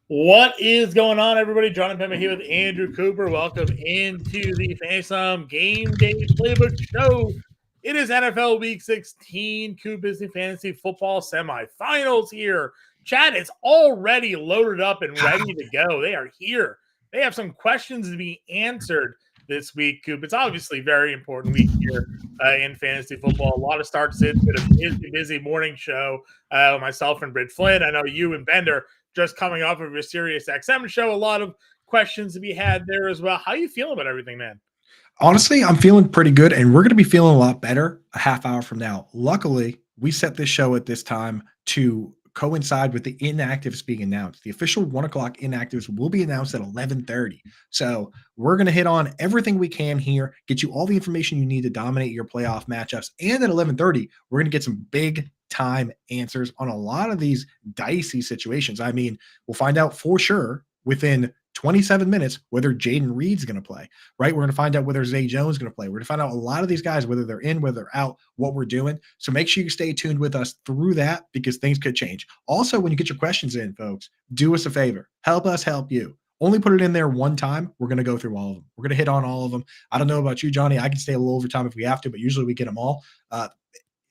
What is going on, everybody? John Impemba here with Andrew Cooper. Welcome into the Phantom Game Day Playbook Show. It is NFL Week 16, Coop Disney Fantasy Football semifinals here. Chat is already loaded up and ready to go. They are here. They have some questions to be answered this week, Coop. It's obviously a very important week here in fantasy football. A lot of starts. It's been a busy morning show. Myself and Britt Flynn. I know you and Bender just coming off of a Sirius XM show. A lot of questions to be had there as well. How you feeling about everything, man? Honestly, I'm feeling pretty good, and we're going to be feeling a lot better a half hour from now. Luckily, we set this show at this time to coincide with the inactives being announced. The official 1 o'clock inactives will be announced at 11:30. So we're going to hit on everything we can here, get you all the information you need to dominate your playoff matchups. And at 11:30, we're going to get some big time answers on a lot of these dicey situations. I mean, we'll find out for sure within 27 minutes whether Jaden Reed's going to play, right? We're going to find out whether Zay Jones is going to play. We're going to find out a lot of these guys, whether they're in, whether they're out, what we're doing. So make sure you stay tuned with us through that because things could change. Also, when you get your questions in, folks, do us a favor. Help us help you. Only put it in there one time. We're going to go through all of them. We're going to hit on all of them. I don't know about you, Johnny. I can stay a little over time if we have to, but usually we get them all.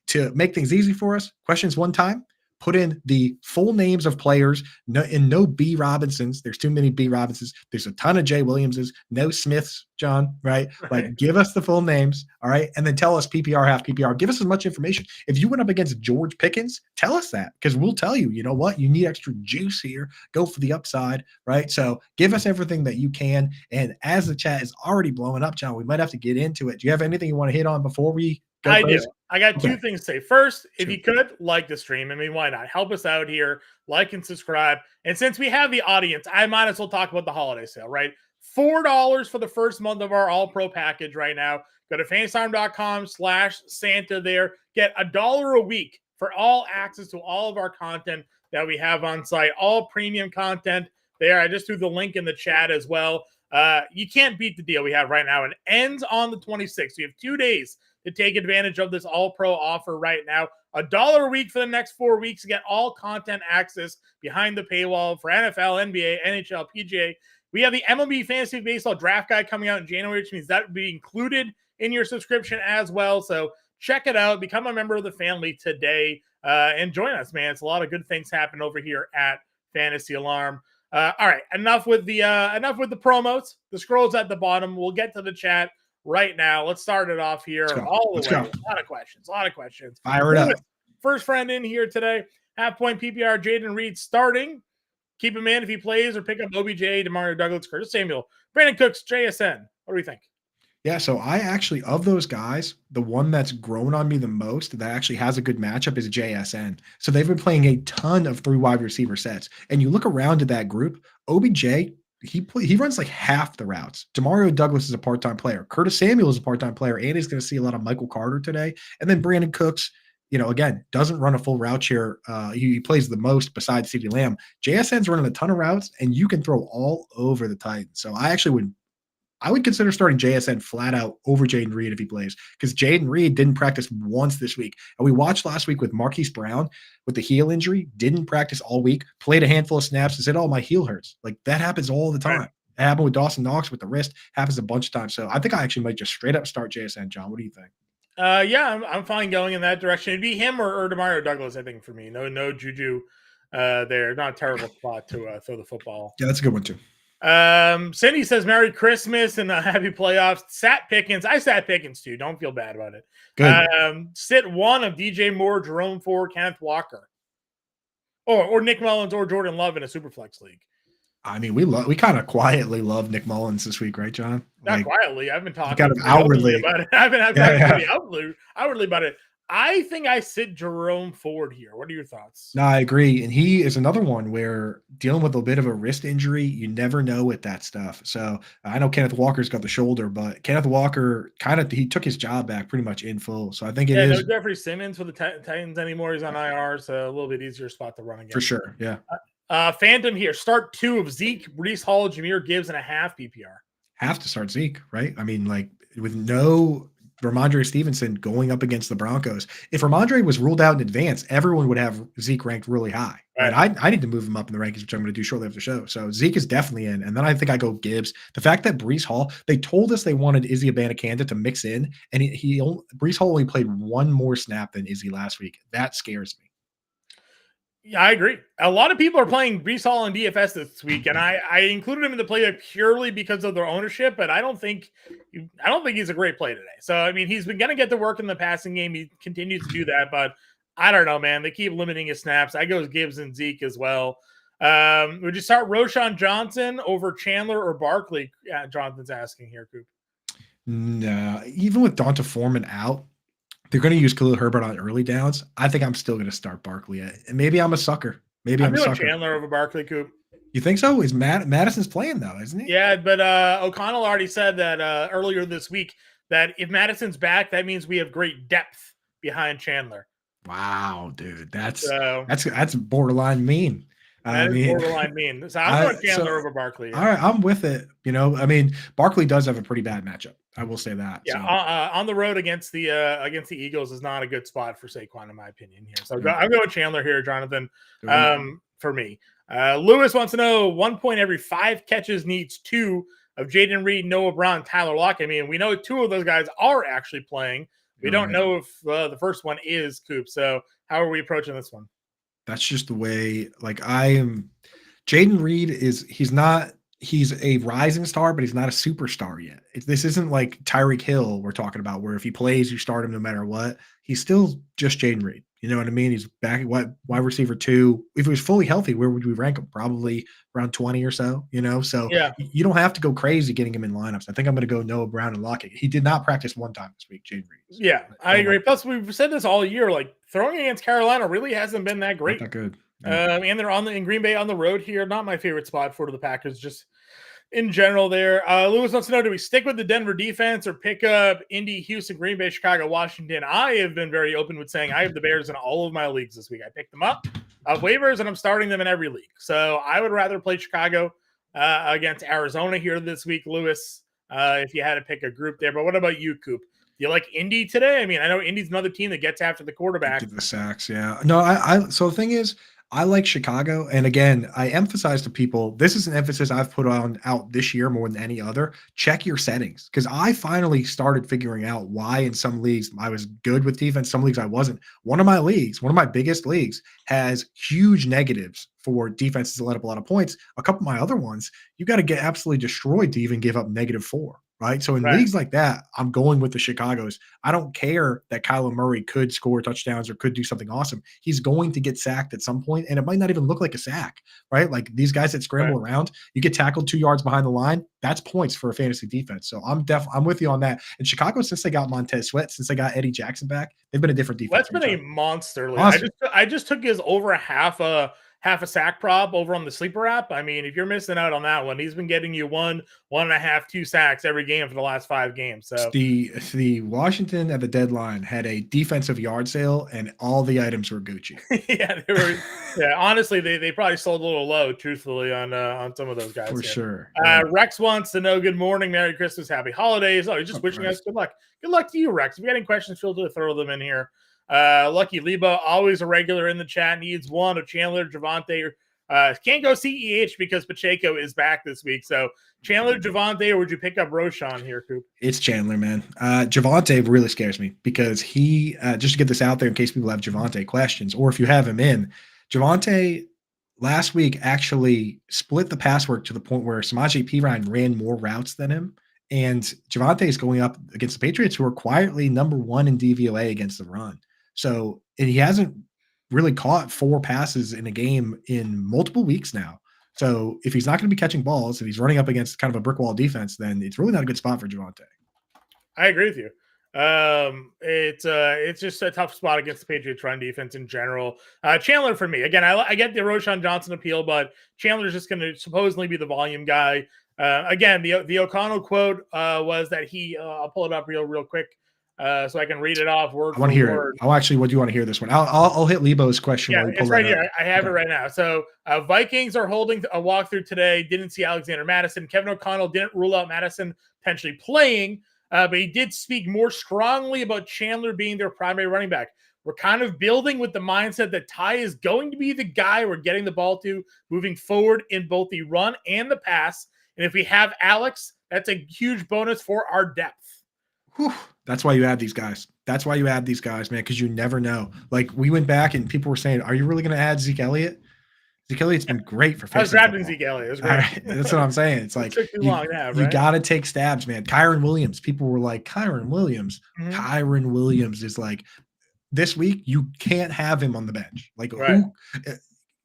To make things easy for us, questions one time. Put in the full names of players, no B. Robinsons. There's too many B. Robinsons. There's a ton of J. Williamses, no Smiths, John, right? Like, give us the full names, all right? And then tell us PPR, half PPR. Give us as much information. If you went up against George Pickens, tell us that because we'll tell you, you know what? You need extra juice here. Go for the upside, right? So give us everything that you can. And as the chat is already blowing up, John, we might have to get into it. Do you have anything you want to hit on before we go I crazy? do. I got two things to say. First, if Sure. you could like the stream, I mean, why not? Help us out here, like and subscribe. And since we have the audience, I might as well talk about the holiday sale, right? $4 for the first month of our All Pro package right now. Go to fantasystime.com/Santa there. Get $1 a week for all access to all of our content that we have on site, all premium content there. I just threw the link in the chat as well. You can't beat the deal we have right now. It ends on the 26th. So you have 2 days to take advantage of this all-pro offer right now. $1 a week for the next 4 weeks to get all content access behind the paywall for NFL, NBA, NHL, PGA. We have the MLB Fantasy Baseball Draft Guide coming out in January, which means that will be included in your subscription as well. So check it out. Become a member of the family today and join us, man. It's a lot of good things happen over here at Fantasy Alarm. All right, enough with the promos. The scroll's at the bottom. We'll get to the chat right now. Let's start it off here all the way. Go. A lot of questions. Fire it up. First friend in here today, half-point PPR, Jaden Reed starting. Keep him in if he plays or pick up OBJ, Demario Douglas, Curtis Samuel, Brandon Cooks, JSN. What do we think? Yeah, so I actually, of those guys, the one that's grown on me the most that actually has a good matchup is JSN. So they've been playing a ton of 3 wide receiver sets. And you look around at that group, OBJ, he runs like half the routes. Demario Douglas is a part-time player. Curtis Samuel is a part-time player, and he's going to see a lot of Michael Carter today. And then Brandon Cooks, again, doesn't run a full route share. He plays the most besides CeeDee Lamb. JSN's running a ton of routes, and you can throw all over the Titans. So I would consider starting JSN flat out over Jaden Reed if he plays because Jaden Reed didn't practice once this week. And we watched last week with Marquise Brown with the heel injury, didn't practice all week, played a handful of snaps and said, oh, my heel hurts. Like that happens all the time. Right. It happened with Dawson Knox with the wrist, happens a bunch of times. So I think I actually might just straight up start JSN. John, what do you think? Yeah, I'm fine going in that direction. It'd be him or Demario Douglas, I think, for me. No Juju there. Not a terrible spot to throw the football. Yeah, that's a good one too. Cindy says Merry Christmas and happy playoffs. Sat Pickens. I sat Pickens too. Don't feel bad about it. Good. Sit one of DJ Moore, Jerome Ford, Kenneth Walker. Or Nick Mullins or Jordan Love in a Superflex league. I mean, we kind of quietly love Nick Mullins this week, right, John? Not quietly. I've been talking kind of outwardly about it. I've been outwardly about it. I think I sit Jerome Ford here. What are your thoughts? No, I agree. And he is another one where dealing with a bit of a wrist injury, you never know with that stuff. So I know Kenneth Walker's got the shoulder, but Kenneth Walker he took his job back pretty much in full. So I think it is. No Jeffrey Simmons for the Titans anymore. He's on IR, so a little bit easier spot to run again. For sure, yeah. Phantom here. Start 2 of Zeke, Breece Hall, Jahmyr Gibbs, and a half PPR. Have to start Zeke, right? I mean, like with no Ramondre Stevenson going up against the Broncos. If Ramondre was ruled out in advance, everyone would have Zeke ranked really high, Right. Right. I need to move him up in the rankings, which I'm going to do shortly after the show. So Zeke is definitely in. And then I think I go Gibbs. The fact that Brees Hall, they told us they wanted Izzy Abanikanda to mix in, and Brees Hall only played one more snap than Izzy last week. That scares me. Yeah, I agree. A lot of people are playing Brees Hall in DFS this week, and I included him in the play purely because of their ownership. But I don't think he's a great play today. So I mean, he's been going to get to work in the passing game. He continues to do that, but I don't know, man. They keep limiting his snaps. I go Gibbs and Zeke as well. Would you start Roshan Johnson over Chandler or Barkley? Jonathan's asking here, Coop. No, even with Donta Foreman out, they're going to use Khalil Herbert on early downs. I think I'm still going to start Barkley. And maybe I'm a sucker. Maybe I'm I'm a doing sucker. Chandler over Barkley, Coop. You think so? Is Madison's playing though, isn't he? Yeah, but O'Connell already said that earlier this week that if Madison's back, that means we have great depth behind Chandler. Wow, dude, that's So that's borderline mean. I that is mean, borderline mean. So I'm going Chandler over Barkley. All right, I'm with it. I mean, Barkley does have a pretty bad matchup. I will say that. Yeah, So. on the road against the Eagles is not a good spot for Saquon, in my opinion. Here, so I'm going Chandler here, Jonathan. For me, Lewis wants to know 1 point every 5 catches needs 2 of Jaden Reed, Noah Brown, Tyler Lockett. I mean, we know 2 of those guys are actually playing. We don't know if the first one is Coop. So how are we approaching this one? That's just the way. Like I am. Jaden Reed he's a rising star, but he's not a superstar yet. This isn't like Tyreek Hill we're talking about, where if he plays, you start him no matter what. He's still just Jaden Reed. You know what I mean? He's back at wide receiver 2. If he was fully healthy, where would we rank him? Probably around 20 or so, So yeah, you don't have to go crazy getting him in lineups. I think I'm going to go Noah Brown and Lockett. He did not practice one time this week, Jaden Reed. Yeah, I agree. Plus, we've said this all year. Like throwing against Carolina really hasn't been that great. Not that good. And they're in Green Bay on the road here. Not my favorite spot for the Packers, just in general there. Lewis wants to know, do we stick with the Denver defense or pick up Indy, Houston, Green Bay, Chicago, Washington? I have been very open with saying I have the Bears in all of my leagues this week. I picked them up off waivers, and I'm starting them in every league. So I would rather play Chicago against Arizona here this week, Lewis, if you had to pick a group there. But what about you, Coop? Do you like Indy today? I mean, I know Indy's another team that gets after the quarterback. Get the sacks, yeah. No, so the thing is, I like Chicago. And again, I emphasize to people, this is an emphasis I've put out this year more than any other. Check your settings. Because I finally started figuring out why in some leagues I was good with defense, some leagues I wasn't. One of my biggest leagues, has huge negatives for defenses that let up a lot of points. A couple of my other ones, you got to get absolutely destroyed to even give up -4. Right. So in leagues like that, I'm going with the Chicago's. I don't care that Kyler Murray could score touchdowns or could do something awesome. He's going to get sacked at some point, and it might not even look like a sack, right? Like these guys that scramble around, you get tackled 2 yards behind the line. That's points for a fantasy defense. So I'm with you on that. And Chicago, since they got Montez Sweat, since they got Eddie Jackson back, they've been a different defense. That's been a monster. I just took his over a half a sack prop over on the sleeper app. I mean, if you're missing out on that one, he's been getting you 1.5, 2 sacks every game for the last 5 games. So the Washington at the deadline had a defensive yard sale, and all the items were Gucci. yeah, they were. Yeah, honestly, they probably sold a little low, truthfully, on some of those guys. For sure. Rex wants to know, good morning, Merry Christmas, Happy Holidays. Oh, he's just wishing us good luck. Good luck to you, Rex. If you got any questions, feel free to throw them in here. Lucky Leba, always a regular in the chat, needs one of Chandler, Javonte. Can't go CEH because Pacheco is back this week. So Chandler, Javonte, or would you pick up Roshan here, Coop? It's Chandler, man. Javonte really scares me because he, just to get this out there in case people have Javonte questions, or if you have him in, Javonte last week actually split the pass work to the point where Samaje Perine ran more routes than him. And Javonte is going up against the Patriots, who are quietly number 1 in DVOA against the run. So, and he hasn't really caught 4 passes in a game in multiple weeks now. So if he's not going to be catching balls and he's running up against kind of a brick wall defense, then it's really not a good spot for Javonte. I agree with you. It's just a tough spot against the Patriots run defense in general. Chandler for me, again, I get the Roshan Johnson appeal, but Chandler's just going to supposedly be the volume guy. Again, the O'Connell quote was that I'll pull it up real quick. So I can read it off word I want to hear word. it. What do you want to hear this one? I'll hit Lebo's question. Yeah, it's right here. I have it right now. So Vikings are holding a walkthrough today. Didn't see Alexander Madison. Kevin O'Connell didn't rule out Madison potentially playing, but he did speak more strongly about Chandler being their primary running back. We're kind of building with the mindset that Ty is going to be the guy we're getting the ball to moving forward in both the run and the pass. And if we have Alex, that's a huge bonus for our depth. Whew. That's why you add these guys. That's why you add these guys, man, because you never know. Like, we went back and people were saying, are you really going to add Zeke Elliott? Zeke Elliott's been great for I was fantasy drafting football. Zeke Elliott. It was All great. right, that's what I'm saying. It's like took too long to have, you right? got to take stabs, man. Kyron Williams. People were like, Kyron Williams. Mhm. Kyron Williams is like, this week you can't have him on the bench. Like, Right.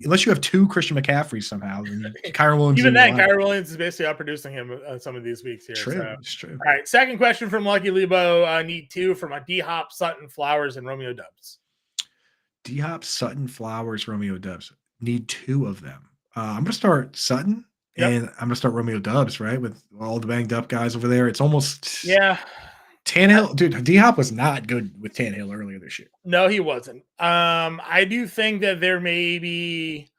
unless you have two Christian McCaffreys somehow, then Kyron Williams. Even then, Kyron Williams is basically outproducing him some of these weeks here. True, So. it's true. All right, second question from Lucky Lebo. Need two from a D-Hop, Sutton, Flowers, and Romeo Dubs. D-Hop, Sutton, Flowers, Romeo Dubs. Need two of them. I'm going to start Sutton, and I'm going to start Romeo Dubs, right? With all the banged up guys over there. It's almost... Yeah. Tannehill, dude, D-Hop was not good with Tannehill earlier this year. No, he wasn't. I do think that there may be...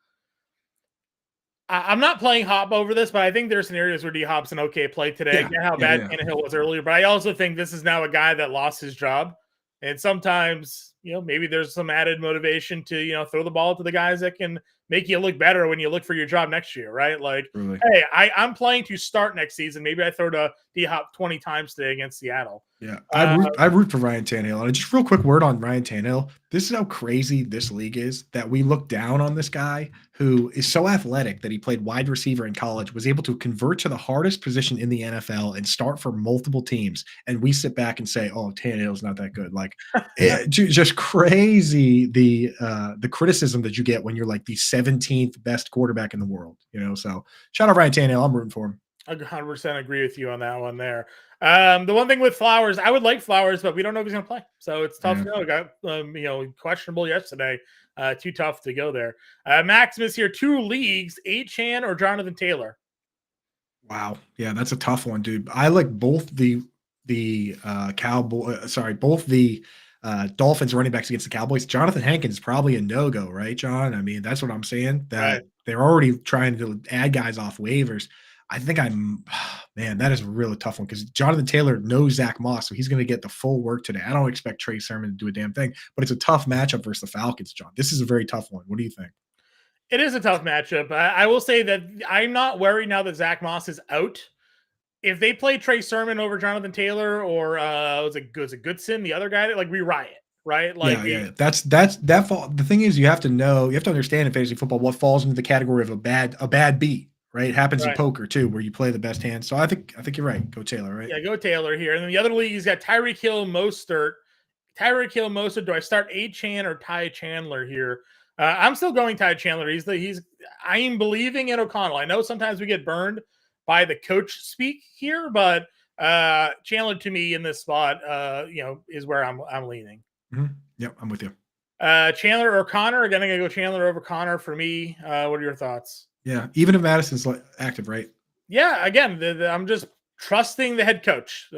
I'm not playing Hop over this, but I think there are scenarios where D-Hop's an okay play today. Get how bad Tannehill was earlier, but I also think this is now a guy that lost his job. And sometimes, maybe there's some added motivation to, throw the ball to the guys that can make you look better when you look for your job next year, right? Like, hey, I'm playing to start next season. Maybe I throw to D-Hop 20 times today against Seattle. Yeah, I root for Ryan Tannehill. And just real quick word on Ryan Tannehill. This is how crazy this league is, that we look down on this guy who is so athletic that he played wide receiver in college, was able to convert to the hardest position in the NFL and start for multiple teams. And we sit back and say, oh, Tannehill's not that good. Like, just crazy the criticism that you get when you're like the 17th best quarterback in the world, So shout out Ryan Tannehill. I'm rooting for him. I 100% agree with you on that one there. The one thing with Flowers, I would like Flowers, but we don't know if he's going to play. So it's tough to know. Got, questionable yesterday. Too tough to go there. Maximus here, 2 leagues, Achane or Jonathan Taylor? Wow. Yeah, that's a tough one, dude. I like both the Dolphins running backs against the Cowboys. Jonathan Hankins is probably a no-go, right, John? I mean, that's what I'm saying, that they're already trying to add guys off waivers. I think that is a really tough one because Jonathan Taylor knows Zach Moss, so he's going to get the full work today. I don't expect Trey Sermon to do a damn thing, but it's a tough matchup versus the Falcons, John. This is a very tough one. What do you think? It is a tough matchup. I will say that I'm not worried now that Zach Moss is out. If they play Trey Sermon over Jonathan Taylor or was it Goodson, the other guy, like, we riot, right? Like, that's that fall. The thing is, you have to understand in fantasy football what falls into the category of a bad beat. Right, it happens in poker too, where you play the best hand. So I think you're right. Go Taylor, right? Yeah, go Taylor here. And then the other league, he's got Tyreek Hill, Mostert. Do I start Achane or Ty Chandler here? I'm still going Ty Chandler. I am believing in O'Connell. I know sometimes we get burned by the coach speak here, but Chandler to me in this spot, is where I'm leaning. Mm-hmm. Yep, I'm with you. Chandler or Connor? Again, I'm gonna go Chandler over Connor for me. What are your thoughts? Yeah, even if Madison's active, right? Yeah, again, I'm just trusting the head coach.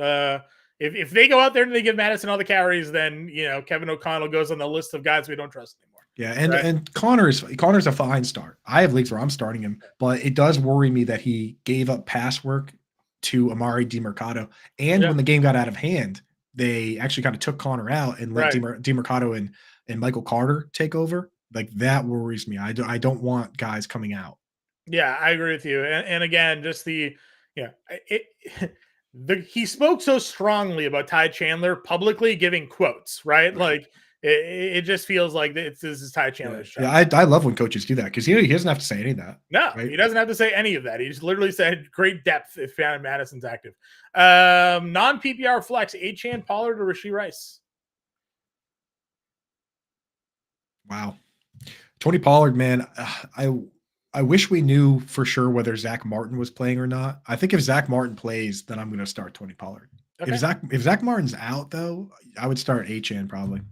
If they go out there and they give Madison all the carries, then Kevin O'Connell goes on the list of guys we don't trust anymore. Yeah, and Connor's a fine start. I have leagues where I'm starting him, but it does worry me that he gave up pass work to Amari DiMercato, and when the game got out of hand, they actually kind of took Connor out and let DiMercato and Michael Carter take over. Like, that worries me. I don't want guys coming out. Yeah, I agree with you. And again, just he spoke so strongly about Ty Chandler publicly giving quotes, right? Like, it just feels like this is Ty Chandler's job. Yeah, I love when coaches do that because he doesn't have to say any of that. No, right? He doesn't have to say any of that. He just literally said great depth if Madison's active. Non-PPR flex, Achane, Pollard, or Rashee Rice? Wow. Tony Pollard, man, I wish we knew for sure whether Zach Martin was playing or not. I think if Zach Martin plays, then I'm going to start Tony Pollard. Okay. If Zach Martin's out, though, I would start Achane probably.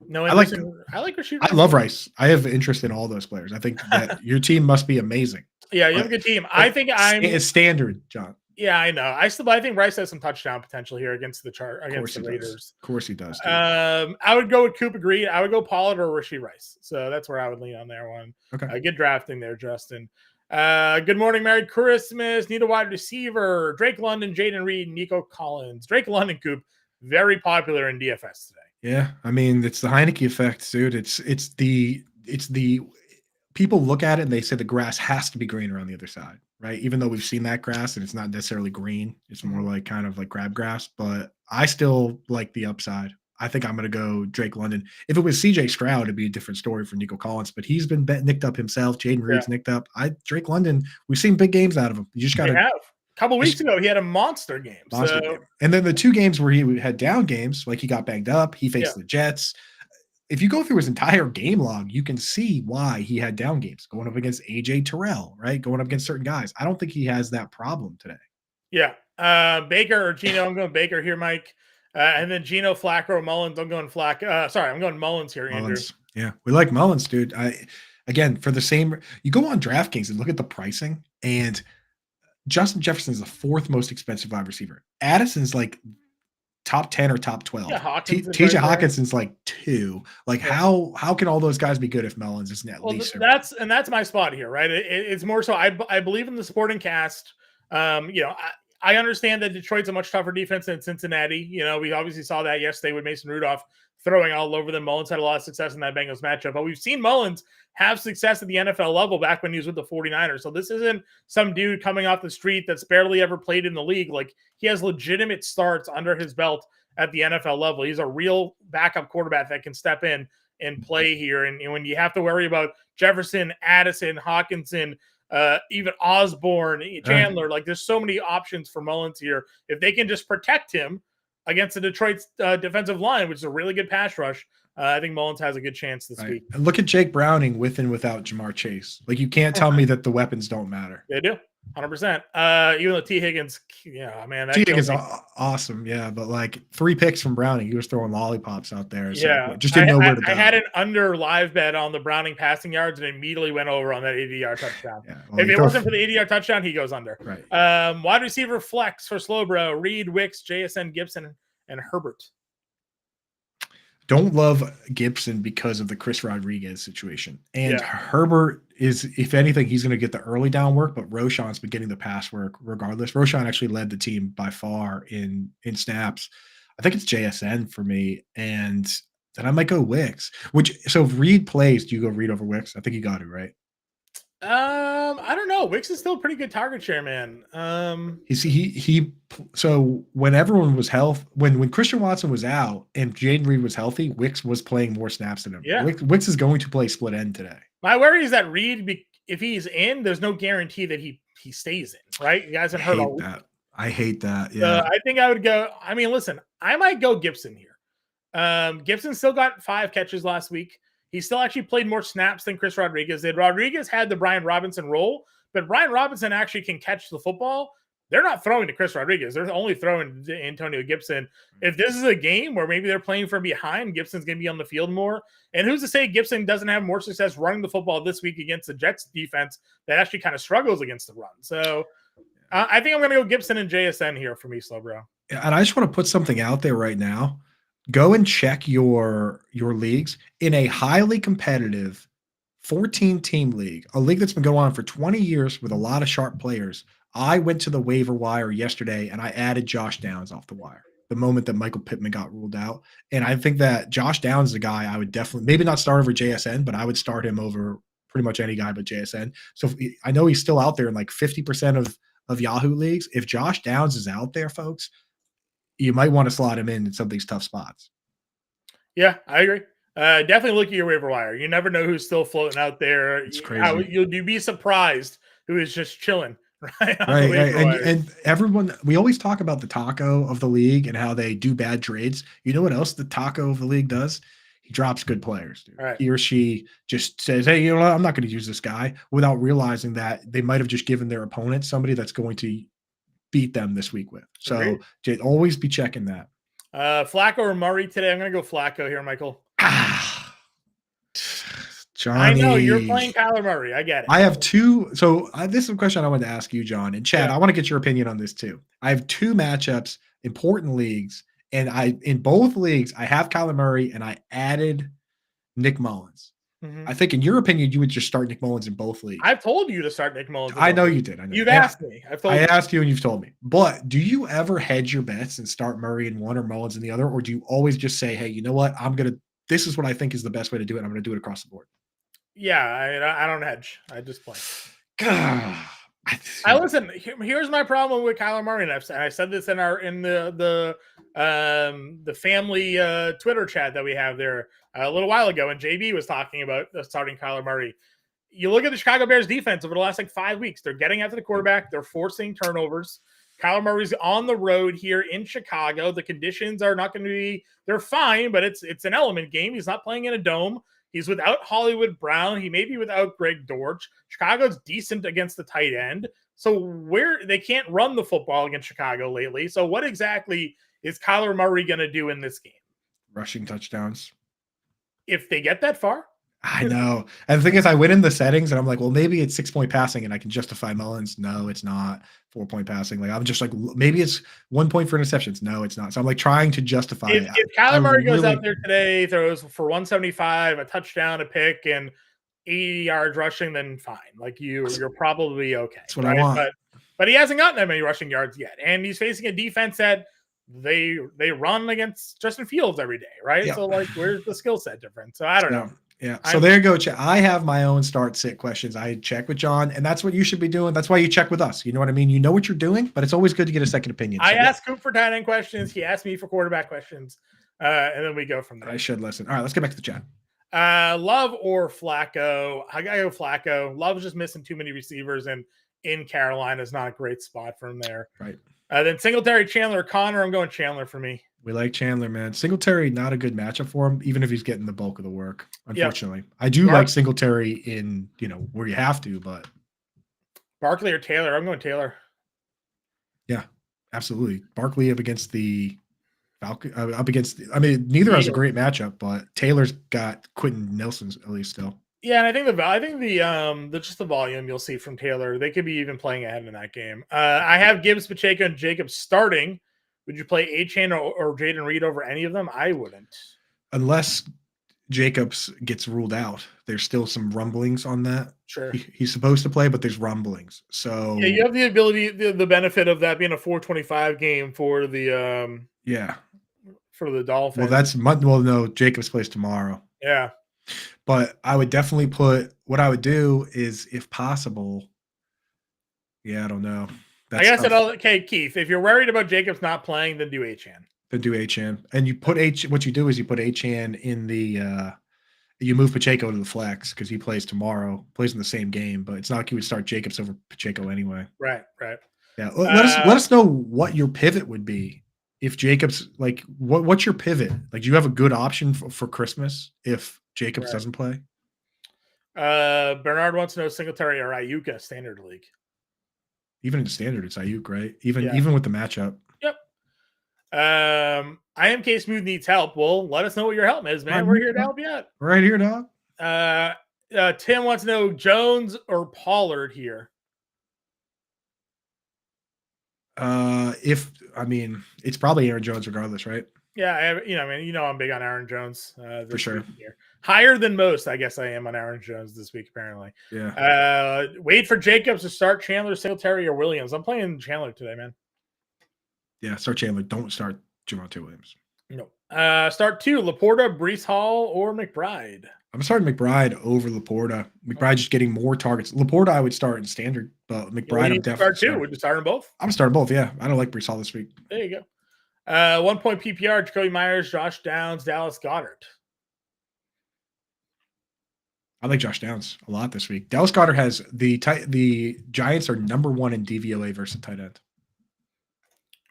No, I like Rashee Rice. I love Rice. I have interest in all those players. I think that your team must be amazing. Yeah, you have a good team. I think it's standard, John. Yeah, I know. I think Rice has some touchdown potential here against the Raiders. Of course he does. I would go with Cooper Greed. I would go Pollard or Rashee Rice. So that's where I would lean on there one. Okay. Good drafting there, Justin. Good morning, Merry Christmas. Need a wide receiver. Drake London, Jaden Reed, Nico Collins. Drake London, Coop, very popular in DFS today. Yeah, I mean, it's the Heineke effect, dude. It's the people look at it and they say the grass has to be greener on the other side, right? Even though we've seen that grass and it's not necessarily green, it's more Mhm. like kind of like crabgrass. But I still like the upside. I think I'm going to go Drake London. If it was CJ Stroud, it'd be a different story for Nico Collins, but he's been nicked up himself. Jaden Yeah, Reed's nicked up. Drake London, we've seen big games out of him. You just got they to have. A couple weeks ago, he had a monster game. monster So game. And then the two games where he had down games, like he got banged up, he yeah, faced the Jets. If you go through his entire game log, you can see why he had down games going up against AJ Terrell, right? Going up against certain guys. I don't think he has that problem today. yeah. Baker or Gino. I'm going Baker here, Mike. And then Gino, Flacco, or Mullins. I'm going Flack. Sorry, I'm going Mullins here, Andrew. Mullins. Yeah. We like Mullins, dude. Again, for the same, you go on DraftKings and look at the pricing, and Justin Jefferson is the fourth most expensive wide receiver. Addison's like top 10 or top Yeah, 12. Hawkinson's right TJ there. Hawkinson's like 2. Like Yeah. how can all those guys be good if Mullins isn't at Well, least serviceable? that's my spot here, right? It's more so I believe in the supporting cast. I understand that Detroit's a much tougher defense than Cincinnati. We obviously saw that yesterday with Mason Rudolph throwing all over them. Mullins had a lot of success in that Bengals matchup, but we've seen Mullins have success at the NFL level back when he was with the 49ers. So this isn't some dude coming off the street that's barely ever played in the league. Like, he has legitimate starts under his belt at the NFL level. He's a real backup quarterback that can step in and play here. And when you have to worry about Jefferson, Addison, Hawkinson, even Osborne, Chandler, like, there's so many options for Mullins here. If they can just protect him against the Detroit defensive line, which is a really good pass rush, I think Mullins has a good chance this Right. week. And look at Jake Browning with and without Jamar Chase. Like, you can't tell me that the weapons don't matter. They do. 100%. Even though T. Higgins, yeah, man, that T killed is me. awesome, yeah, but like 3 picks from Browning, he was throwing lollipops out there at a certain Yeah, point. Just didn't know where to I go. had an under live bet on the Browning passing yards and immediately went over on that 80-yard touchdown. Yeah, well, If you it throw wasn't for the 80-yard touchdown, he goes under. right. Wide receiver flex for Slowbro, Reed, Wicks, JSN, Gibson, and Herbert. Don't love Gibson because of the Chris Rodriguez situation. And Yeah. Herbert is, if anything, he's going to get the early down work, but Roschon's been getting the pass work regardless. Roschon actually led the team by far in snaps. I think it's JSN for me. And then I might go Wicks. So if Reed plays, do you go Reed over Wicks? I think you got it, right? I don't know. Wicks is still a pretty good target share, man. So when everyone was when Christian Watson was out and Jaden Reed was healthy, Wicks was playing more snaps than him. Yeah. Wicks is going to play split end today. My worry is that Reed, if he's in, there's no guarantee that he stays in, right? He hasn't hurt all week. I hate that. Yeah. I think I would go. I mean, listen, I might go Gibson here. Gibson still got 5 catches last week. He still actually played more snaps than Chris Rodriguez did. Rodriguez had the Brian Robinson role, but Brian Robinson actually can catch the football. They're not throwing to Chris Rodriguez. They're only throwing to Antonio Gibson. If this is a game where maybe they're playing from behind, Gibson's going to be on the field more. And who's to say Gibson doesn't have more success running the football this week against the Jets defense that actually kind of struggles against the run? So I think I'm going to go Gibson and JSN here for me, Slowbro. And I just want to put something out there right now. Go and check your leagues in a highly competitive 14-team league, a league that's been going on for 20 years with a lot of sharp players. I went to the waiver wire yesterday and I added Josh Downs off the wire the moment that Michael Pittman got ruled out. And I think that Josh Downs is a guy I would definitely, maybe not start over JSN, but I would start him over pretty much any guy but JSN. So I know he's still out there in like 50% of Yahoo leagues. If Josh Downs is out there, folks, you might want to slot him in some of these tough spots. Yeah, I agree. Definitely look at your waiver wire. You never know who's still floating out there. It's crazy. You'll be surprised who is just chilling, right? Right. And everyone, we always talk about the taco of the league and how they do bad trades. You know what else the taco of the league does? He drops good players, dude. Right. He or she just says, hey, you know what? I'm not going to use this guy, without realizing that they might have just given their opponent somebody that's going to beat them this week with. So always be checking that. Flacco or Murray today? I'm going to go Flacco here, Michael. Johnny. I know you're playing Kyler Murray. I get it. I have 2. So this is a question I wanted to ask you, John. And Chad, I want to get your opinion on this too. I have 2 matchups, important leagues. And in both leagues, I have Kyler Murray and I added Nick Mullins. I think in your opinion, you would just start Nick Mullins in both leagues. I've told you to start Nick Mullins. I know you did. I know. You've asked me. I asked you and you've told me. But do you ever hedge your bets and start Murray in one or Mullins in the other? Or do you always just say, hey, you know what? This is what I think is the best way to do it. I'm going to do it across the board. Yeah, I don't hedge. I just play. I listen. Here's my problem with Kyler Murray, and I said this in the family Twitter chat that we have there a little while ago, and JB was talking about starting Kyler Murray. You look at the Chicago Bears defense over the last 5 weeks. They're getting after the quarterback. They're forcing turnovers. Kyler Murray's on the road here in Chicago. The conditions are not going to be. They're fine, but it's an element game. He's not playing in a dome. He's without Hollywood Brown. He may be without Greg Dortch. Chicago's decent against the tight end. So they can't run the football against Chicago lately. So what exactly is Kyler Murray going to do in this game? Rushing touchdowns. If they get that far? I know. And the thing is, I went in the settings and I'm like, well, maybe it's 6-point passing and I can justify Mullins. No, it's not 4-point passing. I'm just like, maybe it's 1 point for interceptions. No, it's not. So I'm trying to justify it. If Kyler Murray goes out there today, throws for 175, a touchdown, a pick, and 80 yards rushing, then fine. You're probably okay. That's what I want. But he hasn't gotten that many rushing yards yet. And he's facing a defense that they run against Justin Fields every day, right? Yeah. So where's the skill set difference? So I don't know. Yeah. So there you go. I have my own start sit questions. I check with John, and that's what you should be doing. That's why you check with us. You know what I mean? You know what you're doing, but it's always good to get a second opinion. I asked Coop for tight end questions. He asked me for quarterback questions. And then we go from there. I should listen. All right, let's get back to the chat. Love or Flacco? I gotta go Flacco. Love's just missing too many receivers, and in Carolina is not a great spot for him there. Right. Then Singletary, Chandler, Connor. I'm going Chandler for me. We like Chandler, man. Singletary, not a good matchup for him, even if he's getting the bulk of the work, unfortunately. Yep. I do like Singletary in, where you have to, but. Barkley or Taylor? I'm going Taylor. Yeah, absolutely. Barkley up against the Falcon, neither has a great matchup, but Taylor's got Quentin Nelson's at least still. Yeah, and I think the just the volume you'll see from Taylor, they could be even playing ahead in that game. I have Gibbs, Pacheco, and Jacobs starting. Would you play Achane or Jaden Reed over any of them? I wouldn't. Unless Jacobs gets ruled out. There's still some rumblings on that. Sure. He's supposed to play, but there's rumblings. So yeah, you have the ability, the benefit of that being a 425 game for the for the Dolphins. No, Jacobs plays tomorrow. Yeah. But I would definitely what I would do is, if possible, I don't know. I guess okay, Keith, if you're worried about Jacobs not playing, then do Achane. And you put what you do is you put Achane in the you move Pacheco to the flex because he plays tomorrow, plays in the same game, but it's not like you would start Jacobs over Pacheco anyway. Right. Yeah. Let us know what your pivot would be if Jacobs, what's your pivot? Do you have a good option for Christmas if Jacobs doesn't play? Bernard wants to know Singletary or Ayuk in a standard league. Even in standard, it's Ayuk, right? Even with the matchup. Yep. I am K Smooth needs help. Well, let us know what your help is, man. We're here to help you out. Right here, dog. Tim wants to know Jones or Pollard here. It's probably Aaron Jones regardless, right? Yeah, I'm big on Aaron Jones. For sure. Higher than most, I guess I am on Aaron Jones this week, apparently. Yeah. Wait for Jacobs to start Chandler, Singletary, or Williams. I'm playing Chandler today, man. Yeah, start Chandler. Don't start Javonte Williams. No. Start 2, Laporta, Breece Hall, or McBride. I'm starting McBride over Laporta. McBride just getting more targets. Laporta I would start in standard, but McBride I'm definitely start 2. Would you start them both? I'm starting both, yeah. I don't like Breece Hall this week. There you go. 1 point PPR, Jacoby Myers, Josh Downs, Dallas Goedert. I like Josh Downs a lot this week. Dallas Goedert has the Giants are number 1 in DVOA versus tight end.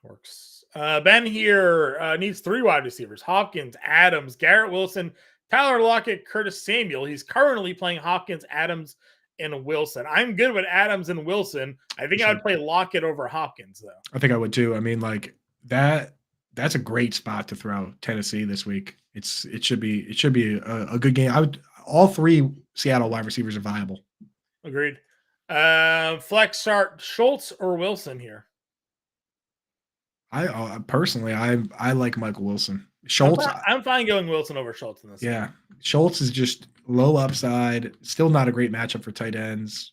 Works. Ben here needs 3 wide receivers: Hopkins, Adams, Garrett Wilson, Tyler Lockett, Curtis Samuel. He's currently playing Hopkins, Adams, and Wilson. I'm good with Adams and Wilson. I think I would play Lockett over Hopkins, though. I think I would too. That's a great spot to throw Tennessee this week. It should be a good game. All 3 Seattle wide receivers are viable. Agreed. Flex start Schultz or Wilson here. I personally like Michael Wilson. Schultz. I'm fine going Wilson over Schultz in this. Yeah. Schultz is just low upside. Still not a great matchup for tight ends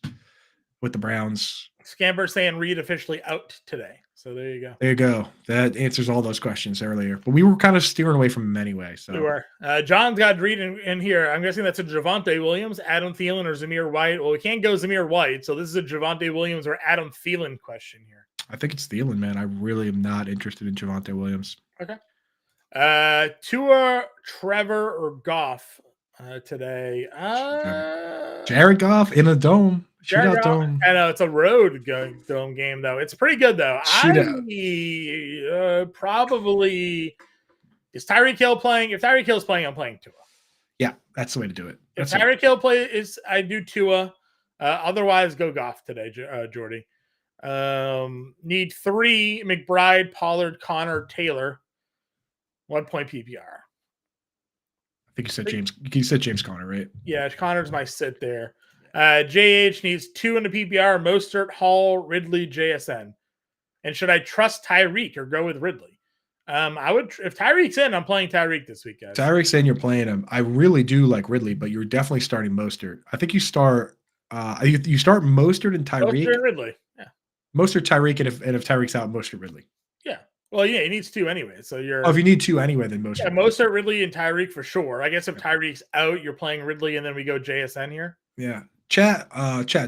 with the Browns. Scamper saying Reed officially out today. So there you go. There you go. That answers all those questions earlier. But we were kind of steering away from him anyway. So we were. John's got Reed in here. I'm guessing that's a Javonte Williams, Adam Thielen, or Zamir White. Well, we can't go Zamir White, so this is a Javonte Williams or Adam Thielen question here. I think it's Thielen, man. I really am not interested in Javonte Williams. Okay. Tua, Trevor, or Goff today? Jared Goff in a dome. Shootout dome. I know it's a road dome game though. It's pretty good though. Probably is Tyreek Hill playing? If Tyreek Hill's playing, I'm playing Tua. Yeah, that's the way to do it. If Tyreek Hill plays, I do Tua. Otherwise, go Goff today, Jordy. Need 3: McBride, Pollard, Connor, Taylor. 1 point PPR. I think you said James. You said James Conner, right? Yeah, Connor's my sit there. JH needs 2 in the PPR: Mostert, Hall, Ridley, JSN. And should I trust Tyreek or go with Ridley? I would. If Tyreek's in, I'm playing Tyreek this week, guys. Tyreek's in, you're playing him. I really do like Ridley, but you're definitely starting Mostert. I think you start. You start Mostert and Tyreek. Mostert and Ridley. Yeah. Mostert, Tyreek, and if Tyreek's out, Mostert, Ridley. Yeah. Well, yeah, he needs 2 anyway. So you're. Oh, if you need 2 anyway, then Mostert. Yeah, Mostert, Ridley, and Tyreek for sure. I guess if Tyreek's out, you're playing Ridley, and then we go JSN here. Yeah. Chat,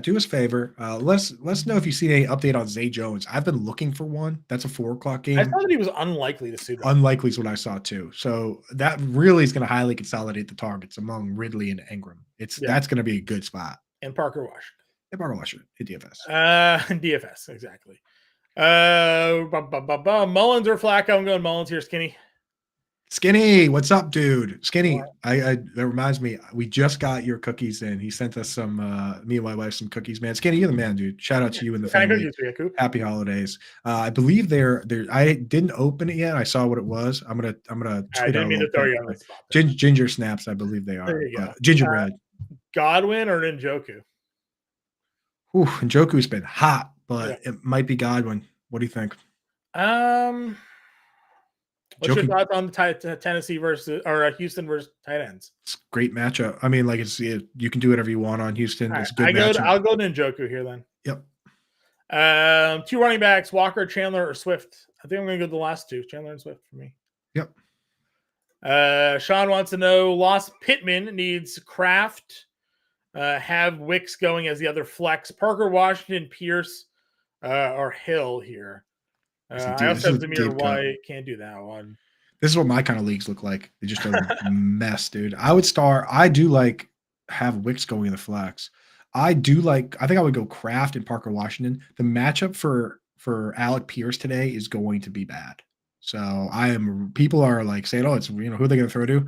do us a favor. Let's know if you see any update on Zay Jones. I've been looking for one. That's a 4:00 game. I thought that he was unlikely to suit up. Unlikely is what I saw too. So that really is going to highly consolidate the targets among Ridley and Ingram. That's going to be a good spot. And Parker Washington. And Parker Washington in DFS. DFS, exactly. Mullins or Flacco? I'm going Mullins here, Skinny. Skinny, what's up, dude? Skinny, that reminds me, we just got your cookies in. He sent us some, me and my wife, some cookies, man. Skinny, you're the man, dude. Shout out to you and the family. Happy holidays. I believe they're. I didn't open it yet. I saw what it was. I'm gonna. I didn't mean to throw you on the spot. Ginger snaps, I believe they are. There you go. Gingerbread. Godwin or Njoku? Ooh, Njoku's been hot, but it might be Godwin. What do you think? What's your thoughts on the Tennessee versus or Houston versus tight ends? It's a great matchup. I mean, like you can do whatever you want on Houston. It's a good matchup. I'll go to Njoku here then. Yep. 2 running backs: Walker, Chandler, or Swift. I think I'm going to go the last 2, Chandler and Swift for me. Yep. Sean wants to know: Lost Pittman needs Kraft. Have Wicks going as the other flex. Parker Washington, Pierce, or Hill here. I also have Zamir White. Can't do that one. This is what my kind of leagues look like. They just a mess, dude. I do like have Wicks going in the flex. I think I would go Kraft and Parker Washington. The matchup for Alec Pierce today is going to be bad. So people are like saying, oh, it's, who are they going to throw to?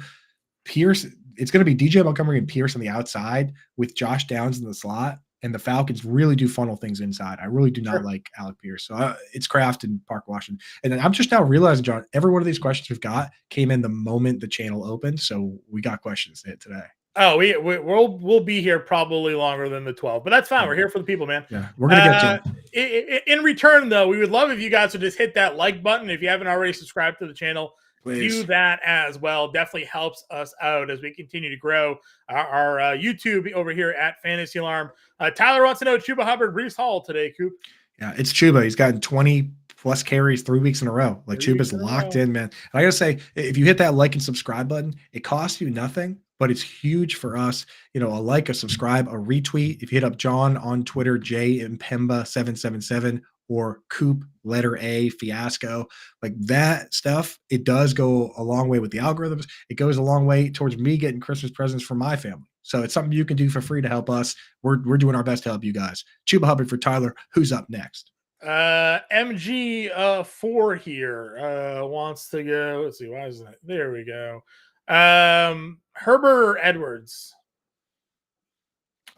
Pierce, it's going to be DJ Montgomery and Pierce on the outside with Josh Downs in the slot. And the Falcons really do funnel things inside. I really do not like Alec Pierce. So it's Kraft and Parker Washington. And then I'm just now realizing, John, every one of these questions we've got came in the moment the channel opened. So we got questions to hit today. Oh, we'll be here probably longer than the 12, but that's fine. We're here for the people, man. Yeah, we're going to get you. In return, though, we would love if you guys would just hit that like button. If you haven't already subscribed to the channel, please do that as well. Definitely helps us out as we continue to grow our YouTube over here at Fantasy Alarm. Tyler wants to know Chuba Hubbard, Breece Hall today, Coop. Yeah, it's Chuba. He's gotten 20 plus carries 3 weeks in a row. Like Chuba's locked in, man. And I gotta say, if you hit that like and subscribe button, it costs you nothing, but it's huge for us. A like, a subscribe, a retweet. If you hit up John on Twitter, Impemba777, or Coop, letter A, Fiasco, like that stuff, it does go a long way with the algorithms. It goes a long way towards me getting Christmas presents for my family. So it's something you can do for free to help us. We're doing our best to help you guys. Chuba Hubbard for Tyler. Who's up next? MG4 here wants to go. Let's see, why isn't it? There we go. Herbert or Edwards?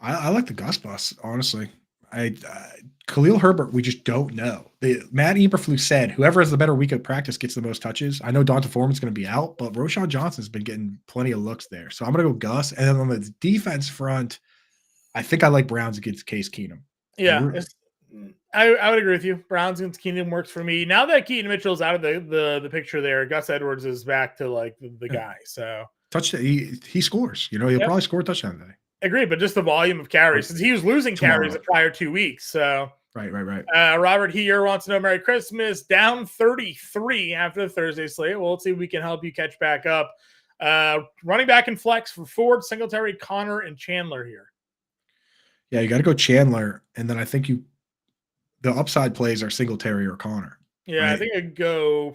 I like the Gus bus, honestly. Khalil Herbert, we just don't know. Matt Eberflus said whoever has the better week of practice gets the most touches. I know Donta Foreman's going to be out, but Roshan Johnson's been getting plenty of looks there. So I'm going to go Gus. And then on the defense front, I think I like Browns against Case Keenum. Yeah. I would agree with you. Browns against Keenum works for me. Now that Keaton Mitchell's out of the picture there, Gus Edwards is back to like the guy. So touchdown. He scores. He'll probably score a touchdown today. Agree, but just the volume of carries, since he was losing carries the prior 2 weeks. So right. Robert here wants to know Merry Christmas. Down 33 after the Thursday slate. Well, let's see if we can help you catch back up. Running back and flex for Ford, Singletary, Connor, and Chandler here. Yeah, you got to go Chandler, and then I think the upside plays are Singletary or Connor. Yeah, right? I think I'd go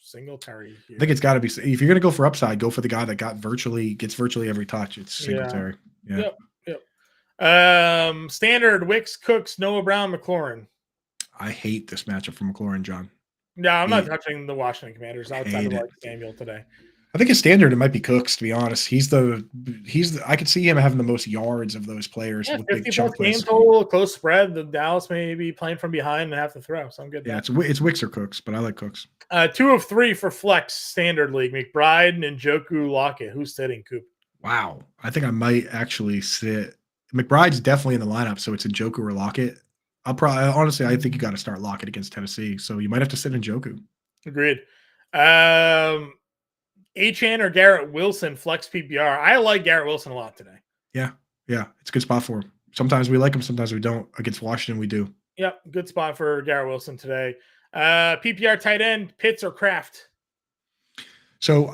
Singletary here. I think it's got to be, if you're going to go for upside, go for the guy that gets virtually every touch. It's Singletary. Yeah. Yep. Standard Wicks, Cooks, Noah Brown, McLaurin. I hate this matchup for McLaurin, John. No, I'm not touching the Washington Commanders outside of like Samuel today. I think his standard, it might be Cooks, to be honest. He's the I could see him having the most yards of those players. Yeah, with 50 plus game total, close spread. The Dallas may be playing from behind and have to throw. So I'm good. Yeah, it's Wicks or Cooks, but I like Cooks. 2 of 3 for flex standard league. McBride and Njoku Lockett. Who's sitting, Coop? Wow. I think I might actually sit. McBride's definitely in the lineup, so it's Njoku or Lockett. Honestly, I think you got to start Lockett against Tennessee, so you might have to sit Njoku. Agreed. Achane or Garrett Wilson flex PPR. I like Garrett Wilson a lot today. Yeah, it's a good spot for him. Sometimes we like him, sometimes we don't. Against Washington, we do. Yep, good spot for Garrett Wilson today. PPR tight end, Pitts or Kraft? So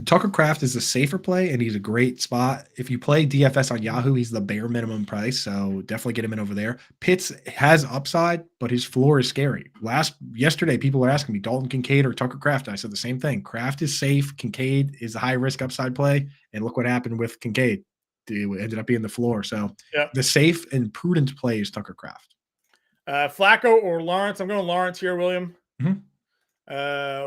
Tucker Kraft is a safer play, and he's a great spot. If you play DFS on Yahoo, he's the bare minimum price, so definitely get him in over there. Pitts has upside, but his floor is scary. Yesterday, people were asking me Dalton Kincaid or Tucker Kraft. I said the same thing. Kraft is safe. Kincaid is a high risk upside play, and look what happened with Kincaid. It ended up being the floor. So the safe and prudent play is Tucker Kraft. Flacco or Lawrence? I'm going Lawrence here, William. Mm-hmm.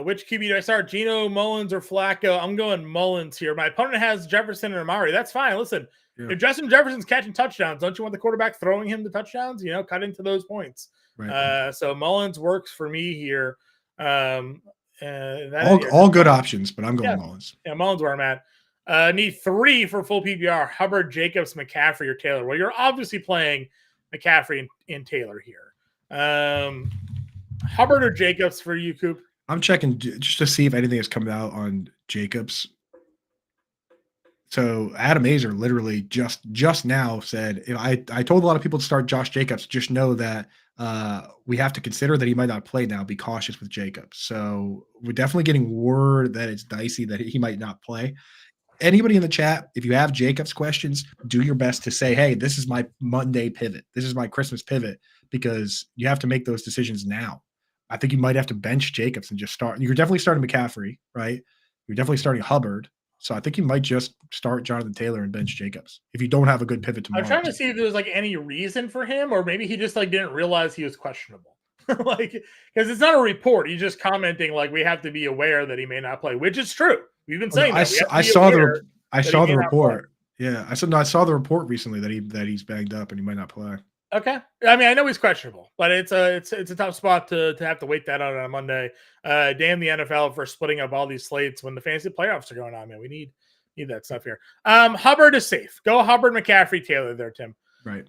Which QB do I start? Geno, Mullins, or Flacco? I'm going Mullins here. My opponent has Jefferson and Amari. That's fine. Listen, if Justin Jefferson's catching touchdowns, don't you want the quarterback throwing him the touchdowns? Cut into those points. Right. So Mullins works for me here. All good options, but I'm going Mullins. Yeah, Mullins where I'm at. Need 3 for full PPR. Hubbard, Jacobs, McCaffrey, or Taylor. Well, you're obviously playing McCaffrey and Taylor here. Hubbard or Jacobs for you, Coop? I'm checking just to see if anything has come out on Jacobs. So Adam Azer literally just now said, I told a lot of people to start Josh Jacobs. Just know that we have to consider that he might not play now. Be cautious with Jacobs. So we're definitely getting word that it's dicey that he might not play. Anybody in the chat, if you have Jacobs questions, do your best to say, hey, this is my Monday pivot. This is my Christmas pivot, because you have to make those decisions now. I think you might have to bench Jacobs and just start. You're definitely starting McCaffrey, right? You're definitely starting Hubbard. So I think you might just start Jonathan Taylor and bench Jacobs if you don't have a good pivot tomorrow. I'm trying to see if there's any reason for him, or maybe he just didn't realize he was questionable. Because it's not a report. He's just commenting we have to be aware that he may not play, which is true. We've been saying that. I saw the report. Yeah, I saw the report recently that he's banged up and he might not play. Okay. I mean, I know he's questionable, but it's a tough spot to have to wait that out on a Monday. Damn the NFL for splitting up all these slates when the fantasy playoffs are going on, man. We need that stuff here. Hubbard is safe. Go Hubbard, McCaffrey, Taylor there, Tim. Right.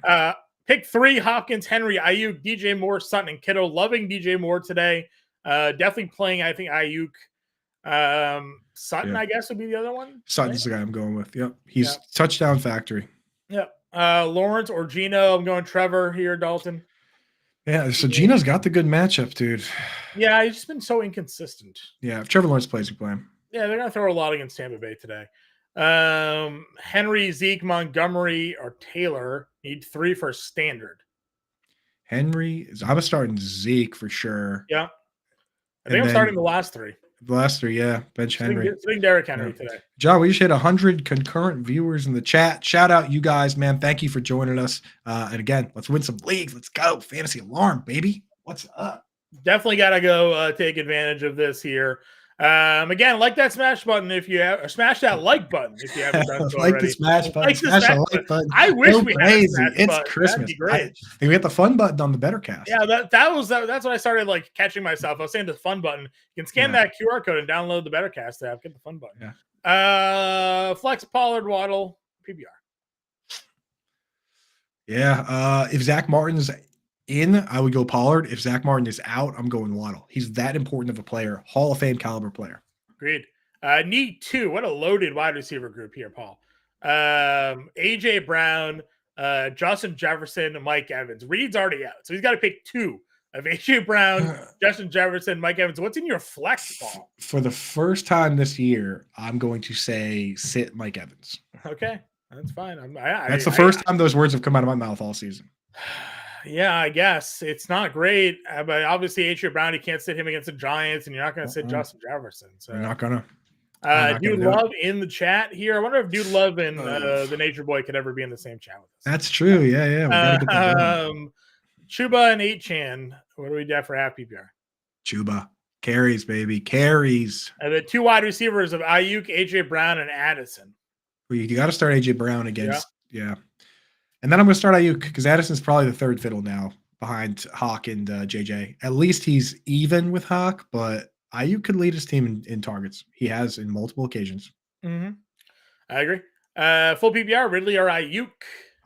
Pick 3, Hopkins, Henry, Ayuk, DJ Moore, Sutton, and Kittle. Loving DJ Moore today. Definitely playing, I think, Ayuk. Sutton, I guess, would be the other one. Sutton's the guy I'm going with. Yep. He's touchdown factory. Yep. Lawrence or Geno. I'm going Trevor here, Dalton. Yeah, so Geno's got the good matchup, dude. Yeah, he's just been so inconsistent. Yeah, if Trevor Lawrence plays, you play him. Yeah, they're going to throw a lot against Tampa Bay today. Henry, Zeke, Montgomery, or Taylor. Need 3 for standard. Henry, I'm starting Zeke for sure. Yeah. I think I'm starting the last 3. The last 3, yeah. Bench Henry. Sitting Derrick Henry today. John, we just hit 100 concurrent viewers in the chat. Shout out you guys, man. Thank you for joining us. And again, let's win some leagues. Let's go. Fantasy Alarm, baby. What's up? Definitely got to go take advantage of this here. Again, like that smash button if you have, or smash that like button if you haven't done so like already. The smash button. Smash the like button. I wish we had a smash It's button. Christmas. That'd be great. We got the fun button on the BetterCast. Yeah, that's when I started catching myself. I was saying the fun button. You can scan that QR code and download the BetterCast app. Get the fun button. Yeah. Flex, Pollard, Waddle, PPR. Yeah. If Zach Martin's I would go Pollard. If Zach Martin is out, I'm going Waddle. He's that important of a player, Hall of Fame caliber player. Agreed. Need 2. What a loaded wide receiver group here, Paul. AJ Brown, Justin Jefferson, and Mike Evans. Reed's already out, so he's got to pick 2 of AJ Brown, Justin Jefferson, Mike Evans. What's in your flex, Paul? For the first time this year, I'm going to say sit Mike Evans. Okay, that's fine. That's the first time those words have come out of my mouth all season. Yeah, I guess it's not great, but obviously AJ Brown, you can't sit him against the Giants, and you're not going to sit Justin Jefferson. So you're not gonna. Dude Love in the chat here. I wonder if Dude Love and the Nature Boy could ever be in the same chat with us. That's true. Yeah. Chuba and 8chan. What do we do for half PPR? Chuba carries, baby, carries. And the 2 wide receivers of Ayuk, AJ Brown, and Addison. Well, you got to start AJ Brown against And then I'm going to start Ayuk because Addison's probably the third fiddle now behind Hawk and JJ. At least he's even with Hawk, but Ayuk could lead his team in targets. He has in multiple occasions. Mm-hmm. I agree. Full PPR, Ridley or Ayuk?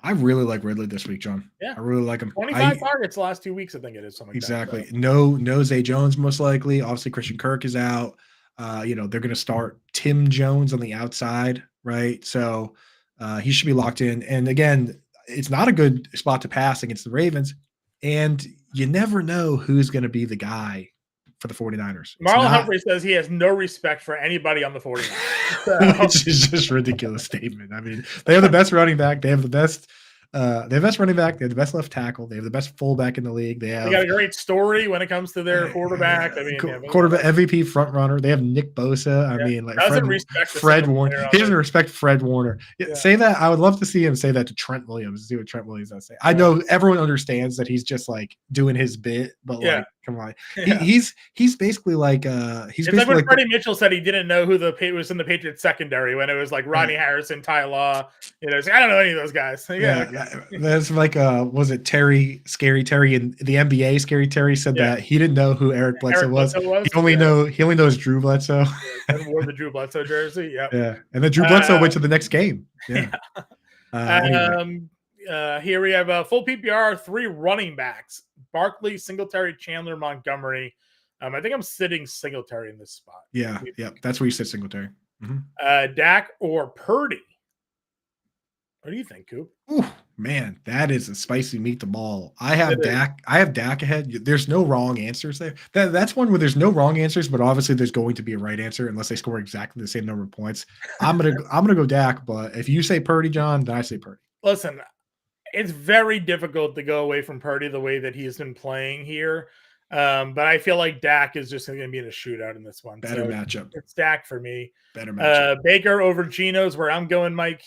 I really like Ridley this week, John. Yeah. I really like him. 25 targets the last 2 weeks, I think it is. Something exactly. Like that, so. No Zay Jones, most likely. Obviously, Christian Kirk is out. They're going to start Tim Jones on the outside, right? So he should be locked in. And again, it's not a good spot to pass against the Ravens. And you never know who's going to be the guy for the 49ers. Marlon Humphrey says he has no respect for anybody on the 49ers. So. Which is just a ridiculous statement. I mean, they have the best running back. They have the best running back. They have the best left tackle. They have the best fullback in the league. They got a great story when it comes to their quarterback. I mean, quarterback MVP front runner. They have Nick Bosa. I mean, like Fred Warner. He doesn't respect Fred Warner. Say that. I would love to see him say that to Trent Williams. See what Trent Williams does say. I know everyone understands that he's just like doing his bit, but like, come on, he's basically like it's like when Freddie Mitchell said he didn't know who was in the Patriots secondary when it was like Rodney Harrison, Ty Law. I don't know any of those guys. That's like was it Scary Terry in the NBA? Scary Terry said that he didn't know who Eric Bledsoe was. He only knows Drew Bledsoe. And wore the Drew Bledsoe jersey. Yeah, and then Drew Bledsoe went to the next game. Yeah. Here we have a full PPR, 3 running backs: Barkley, Singletary, Chandler, Montgomery. I think I'm sitting Singletary in this spot. Yeah. That's where you sit Singletary. Mm-hmm. Dak or Purdy? What do you think, Coop? Ooh, man, that is a spicy meat to ball. I have Dak ahead. There's no wrong answers there. That's one where there's no wrong answers, but obviously there's going to be a right answer unless they score exactly the same number of points. I'm gonna go Dak, but if you say Purdy, John, then I say Purdy. Listen, it's very difficult to go away from Purdy the way that he's been playing here. But I feel like Dak is just going to be in a shootout in this one. Better matchup. It's Dak for me. Better matchup. Baker over Geno's where I'm going, Mike.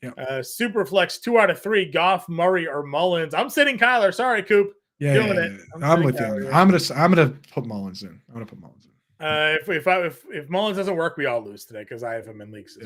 Yep. Super flex 2 out of 3. Goff, Murray, or Mullins. I'm sitting Kyler. Sorry, Coop. Yeah. I'm with you. I'm gonna put Mullins in. I'm gonna put Mullins in. If Mullins doesn't work, we all lose today because I have him in leagues.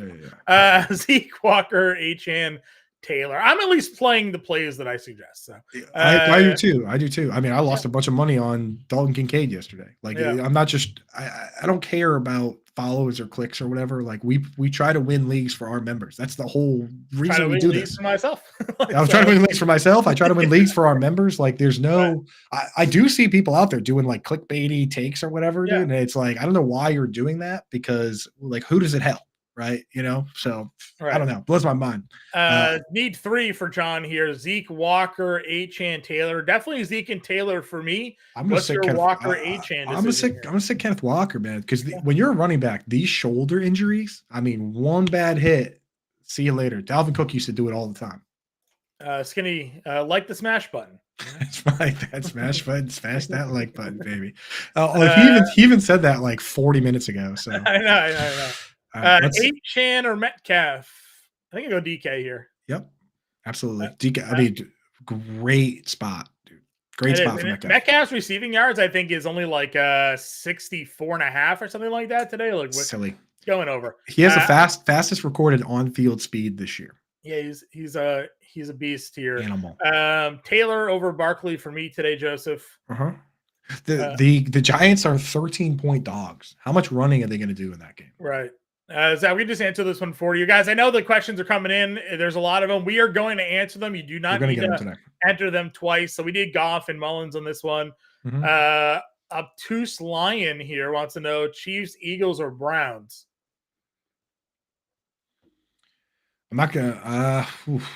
Zeke, Walker, Achane, Taylor. I'm at least playing the plays that I suggest. So I do too. I mean, I lost a bunch of money on Dalton Kincaid yesterday. Like I'm not just I don't care about follows or clicks or whatever. Like we try to win leagues for our members. That's the whole reason we do this. For myself. I was trying to win leagues for myself. I try to win leagues for our members. Like there's no I do see people out there doing like clickbaity takes or whatever, dude. And it's like I don't know why you're doing that because like who does it help? Right, so I don't know. Blows my mind. Need 3 for John here: Zeke, Walker, Achane, Taylor. Definitely Zeke and Taylor for me. What's your Walker, Achane? I'm gonna say Kenneth Walker, man, because when you're a running back, these shoulder injuries. I mean, one bad hit, see you later. Dalvin Cook used to do it all the time. Skinny, like the smash button. That's right. That smash button, smash that like button, baby. He even said that like 40 minutes ago. So I know. Achane or Metcalf? I think I go DK here. Yep, absolutely. DK. I mean, great spot, dude. Great spot for Metcalf. Metcalf's receiving yards, I think, is only like 64.5 or something like that today. Like silly. It's going over. He has the fastest recorded on-field speed this year. Yeah, he's a beast here. Animal. Taylor over Barkley for me today, Joseph. The Giants are 13-point dogs. How much running are they going to do in that game? Right. Zach, we can just answer this one for you guys. I know the questions are coming in. There's a lot of them. We are going to answer them. You do not need to enter them twice. So we did Goff and Mullins on this one. Mhm. Obtuse Lion here wants to know Chiefs, Eagles, or Browns. I'm not gonna.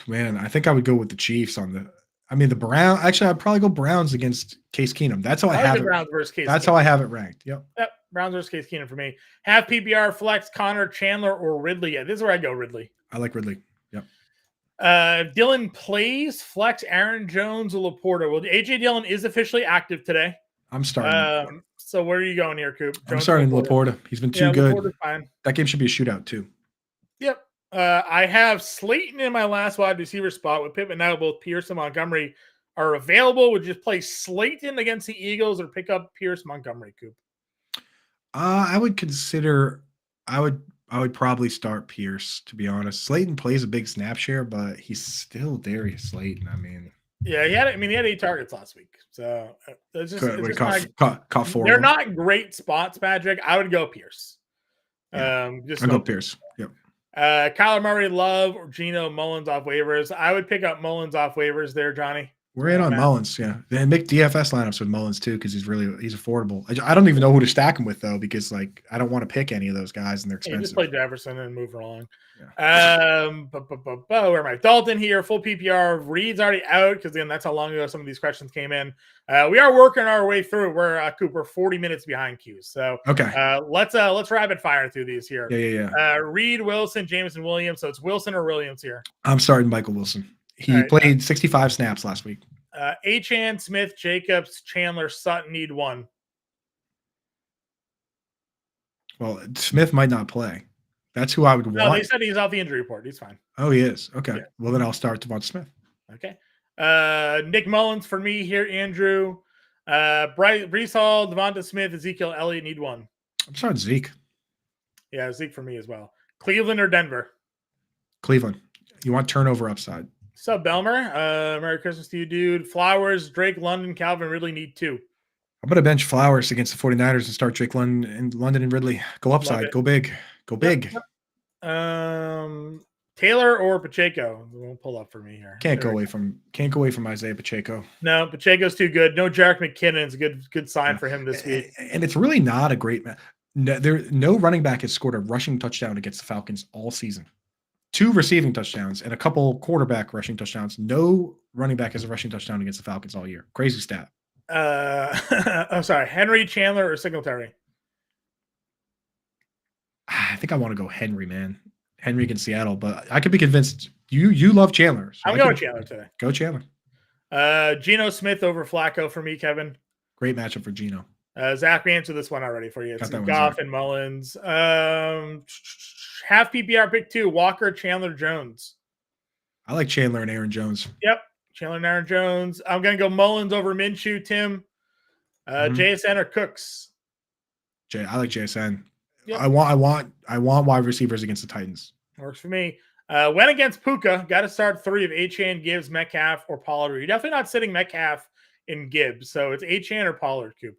Man, I think I would go with the Chiefs on the. I mean, the Brown. Actually, I'd probably go Browns against Case Keenum. That's how I I like have the it. Browns versus Case That's Keenum. how I have it ranked. Yep. Yep, Browns versus Case Keenum for me. Half PPR flex Connor Chandler or Ridley. Yeah, this is where I go Ridley. I like Ridley. Yep. Dylan plays flex Aaron Jones or Laporta. Well, AJ Dillon is officially active today. I'm starting Laporta. So where are you going here, Coop? I'm starting Laporta. He's been too good. Laporta's fine. That game should be a shootout too. Yep. I have Slayton in my last wide receiver spot with Pittman now. Both Pierce and Montgomery are available. Would you just play Slayton against the Eagles or pick up Pierce Montgomery, Coop? I would consider. I would probably start Pierce, to be honest. Slayton plays a big snap share, but he's still Darius Slayton. I mean, yeah, he had 8 targets last week. So it's just caught 4. They're not great spots, Patrick. I would go Pierce. Yeah. Just go Pierce. Yep. Kyler Murray, Love, or Geno, Mullins off waivers. I would pick up Mullins off waivers there, Johnny. We're in on Mullins, yeah. And make DFS lineups with Mullins too, because he's affordable. I don't even know who to stack him with though, because like I don't want to pick any of those guys and they're expensive. Just play Jefferson and move along. Yeah. Where am I? Dalton here, full PPR. Reed's already out because again, that's how long ago some of these questions came in. We are working our way through. We're Cooper 40 minutes behind queues. So okay. Let's rapid fire through these here. Yeah. Reed, Wilson, Jameson, Williams. So it's Wilson or Williams here. I'm starting Michael Wilson. He played 65 snaps last week. Achane, Smith, Jacobs, Chandler, Sutton need one. Well, Smith might not play. That's who I would want. No, they said he's off the injury report. He's fine. Oh, he is. Okay. Yeah. Well, then I'll start Devonta Smith. Okay. Nick Mullins for me here, Andrew. Breece Hall, Devonta Smith, Ezekiel Elliott need one. I'm starting Zeke. Yeah, Zeke for me as well. Cleveland or Denver? Cleveland. You want turnover upside. What's up, Belmer? Merry Christmas to you, dude. Flowers, Drake, London, Calvin Ridley need two. I'm going to bench Flowers against the 49ers and start Drake London and Ridley. Go upside. Go big. Go big. Taylor or Pacheco? We'll pull up for me here. Can't go away from Isaiah Pacheco. No, Pacheco's too good. No, Jerick McKinnon's a good sign for him this week. And it's really not a great man. No running back has scored a rushing touchdown against the Falcons all season. 2 receiving touchdowns and a couple quarterback rushing touchdowns. No running back has a rushing touchdown against the Falcons all year. Crazy stat. Sorry. Henry, Chandler, or Singletary? I think I want to go Henry, man. Henry against Seattle, but I could be convinced. You love Chandler. So I'm going Chandler today. Go Chandler. Geno Smith over Flacco for me, Kevin. Great matchup for Geno. Zach, we answered this one already for you. It's Goff and Mullins. Half PPR pick 2, Walker, Chandler, Jones. I like Chandler and Aaron Jones. Yep. Chandler and Aaron Jones. I'm going to go Mullins over Minshew, Tim. JSN or Cooks? I like JSN. Yep. I want wide receivers against the Titans. Works for me. Went against Puka. Got to start 3 of Achane, Gibbs, Metcalf, or Pollard. You're definitely not sitting Metcalf in Gibbs. So it's Achane or Pollard, Coop.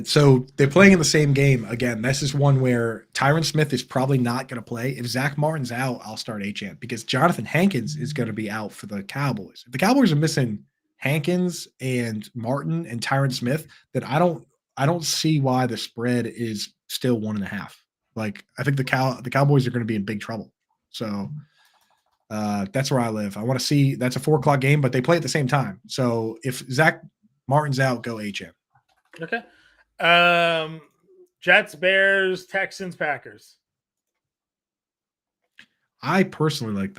So they're playing in the same game again. This is one where Tyron Smith is probably not going to play. If Zach Martin's out, I'll start Achane because Jonathan Hankins is going to be out for the Cowboys. If the Cowboys are missing Hankins and Martin and Tyron Smith, then I don't see why the spread is still 1.5. Like I think the Cowboys are going to be in big trouble. So that's where I live. I want to see. That's a 4:00 game, but they play at the same time. So if Zach Martin's out, go Achane. Okay. Jets, Bears, Texans, Packers. I personally like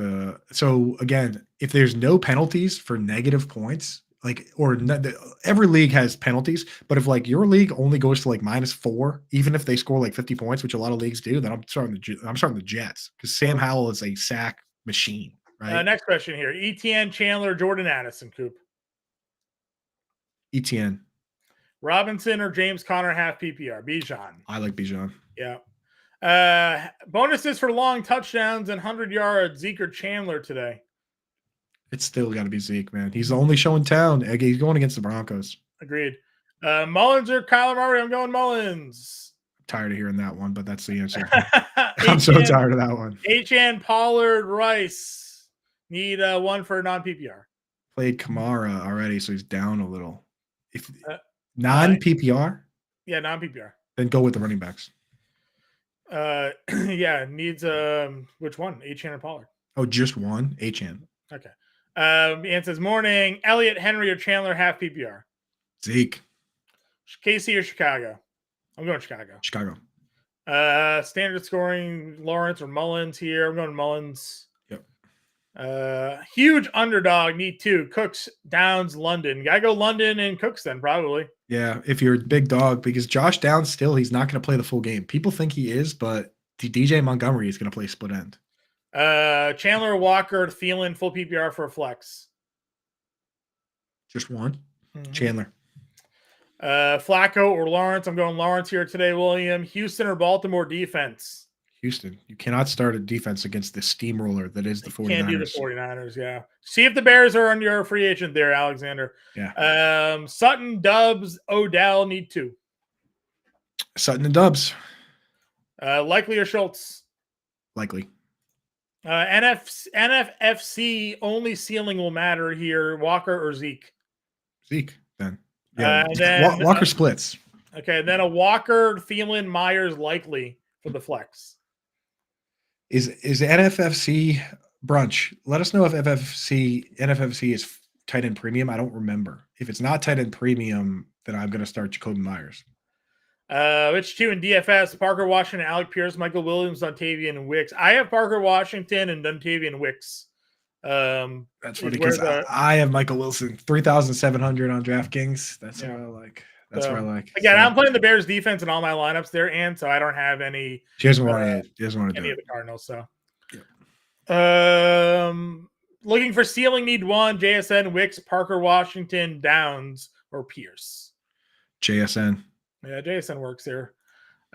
so again, if there's no penalties for negative points, every league has penalties, but if like your league only goes to like -4, even if they score like 50 points, which a lot of leagues do, then I'm starting the Jets because Sam Howell is a sack machine. Right. Next question here: ETN, Chandler, Jordan Addison, Coop. ETN. Robinson or James Conner half PPR? Bijan. I like Bijan. Yeah. Bonuses for long touchdowns and 100 yards. Zeke or Chandler today? It's still got to be Zeke, man. He's the only show in town. He's going against the Broncos. Agreed. Mullins or Kyler Murray? I'm going Mullins. I'm tired of hearing that one, but that's the answer. I'm so tired of that one. Achane, Pollard, Rice. Need one for non-PPR. Played Kamara already, so he's down a little. If non-PPR, yeah, non-PPR. Then go with the running backs. Yeah, needs which one? Achane or Pollard? Oh, just one? Achane. Okay. Ian says morning. Elliott, Henry, or Chandler half PPR. Zeke. KC or Chicago? I'm going Chicago. Chicago. Standard scoring, Lawrence or Mullins here. I'm going Mullins. Yep. Huge underdog, need 2. Cooks, Downs, London. Gotta go London and Cooks then, probably. Yeah, if you're a big dog, because Josh Downs still, he's not going to play the full game. People think he is, but DJ Montgomery is going to play split end. Chandler, Walker, Thielen, full PPR for a flex. Just one? Mm-hmm. Chandler. Flacco or Lawrence. I'm going Lawrence here today, William. Houston or Baltimore defense? Houston. You cannot start a defense against the steamroller that is the 49ers. Can't do the 49ers, yeah. See if the Bears are on your free agent there, Alexander. Yeah. Sutton, Dubs, Odell, need 2. Sutton and Dubs. Likely or Schultz? Likely. NFFC only ceiling will matter here. Walker or Zeke? Zeke, then. Yeah. Then, Walker splits. Okay, then a Walker, Thielen, Myers likely for the flex. Is NFFC brunch? Let us know if NFFC is tight end premium. I don't remember. If it's not tight end premium, then I'm going to start Jacoby Myers. Which 2 in DFS? Parker Washington, Alec Pierce, Michael Williams, Dontavian, and Wicks. I have Parker Washington and Dontavian Wicks. That's funny because I have Michael Wilson 3,700 on DraftKings. That's what I like. That's what I like. Again, I'm playing the Bears defense in all my lineups there, and so I don't have any. He doesn't want to any do of the Cardinals. So, yeah. Looking for ceiling, need 1. JSN, Wicks, Parker Washington, Downs, or Pierce. JSN. Yeah, JSN works here.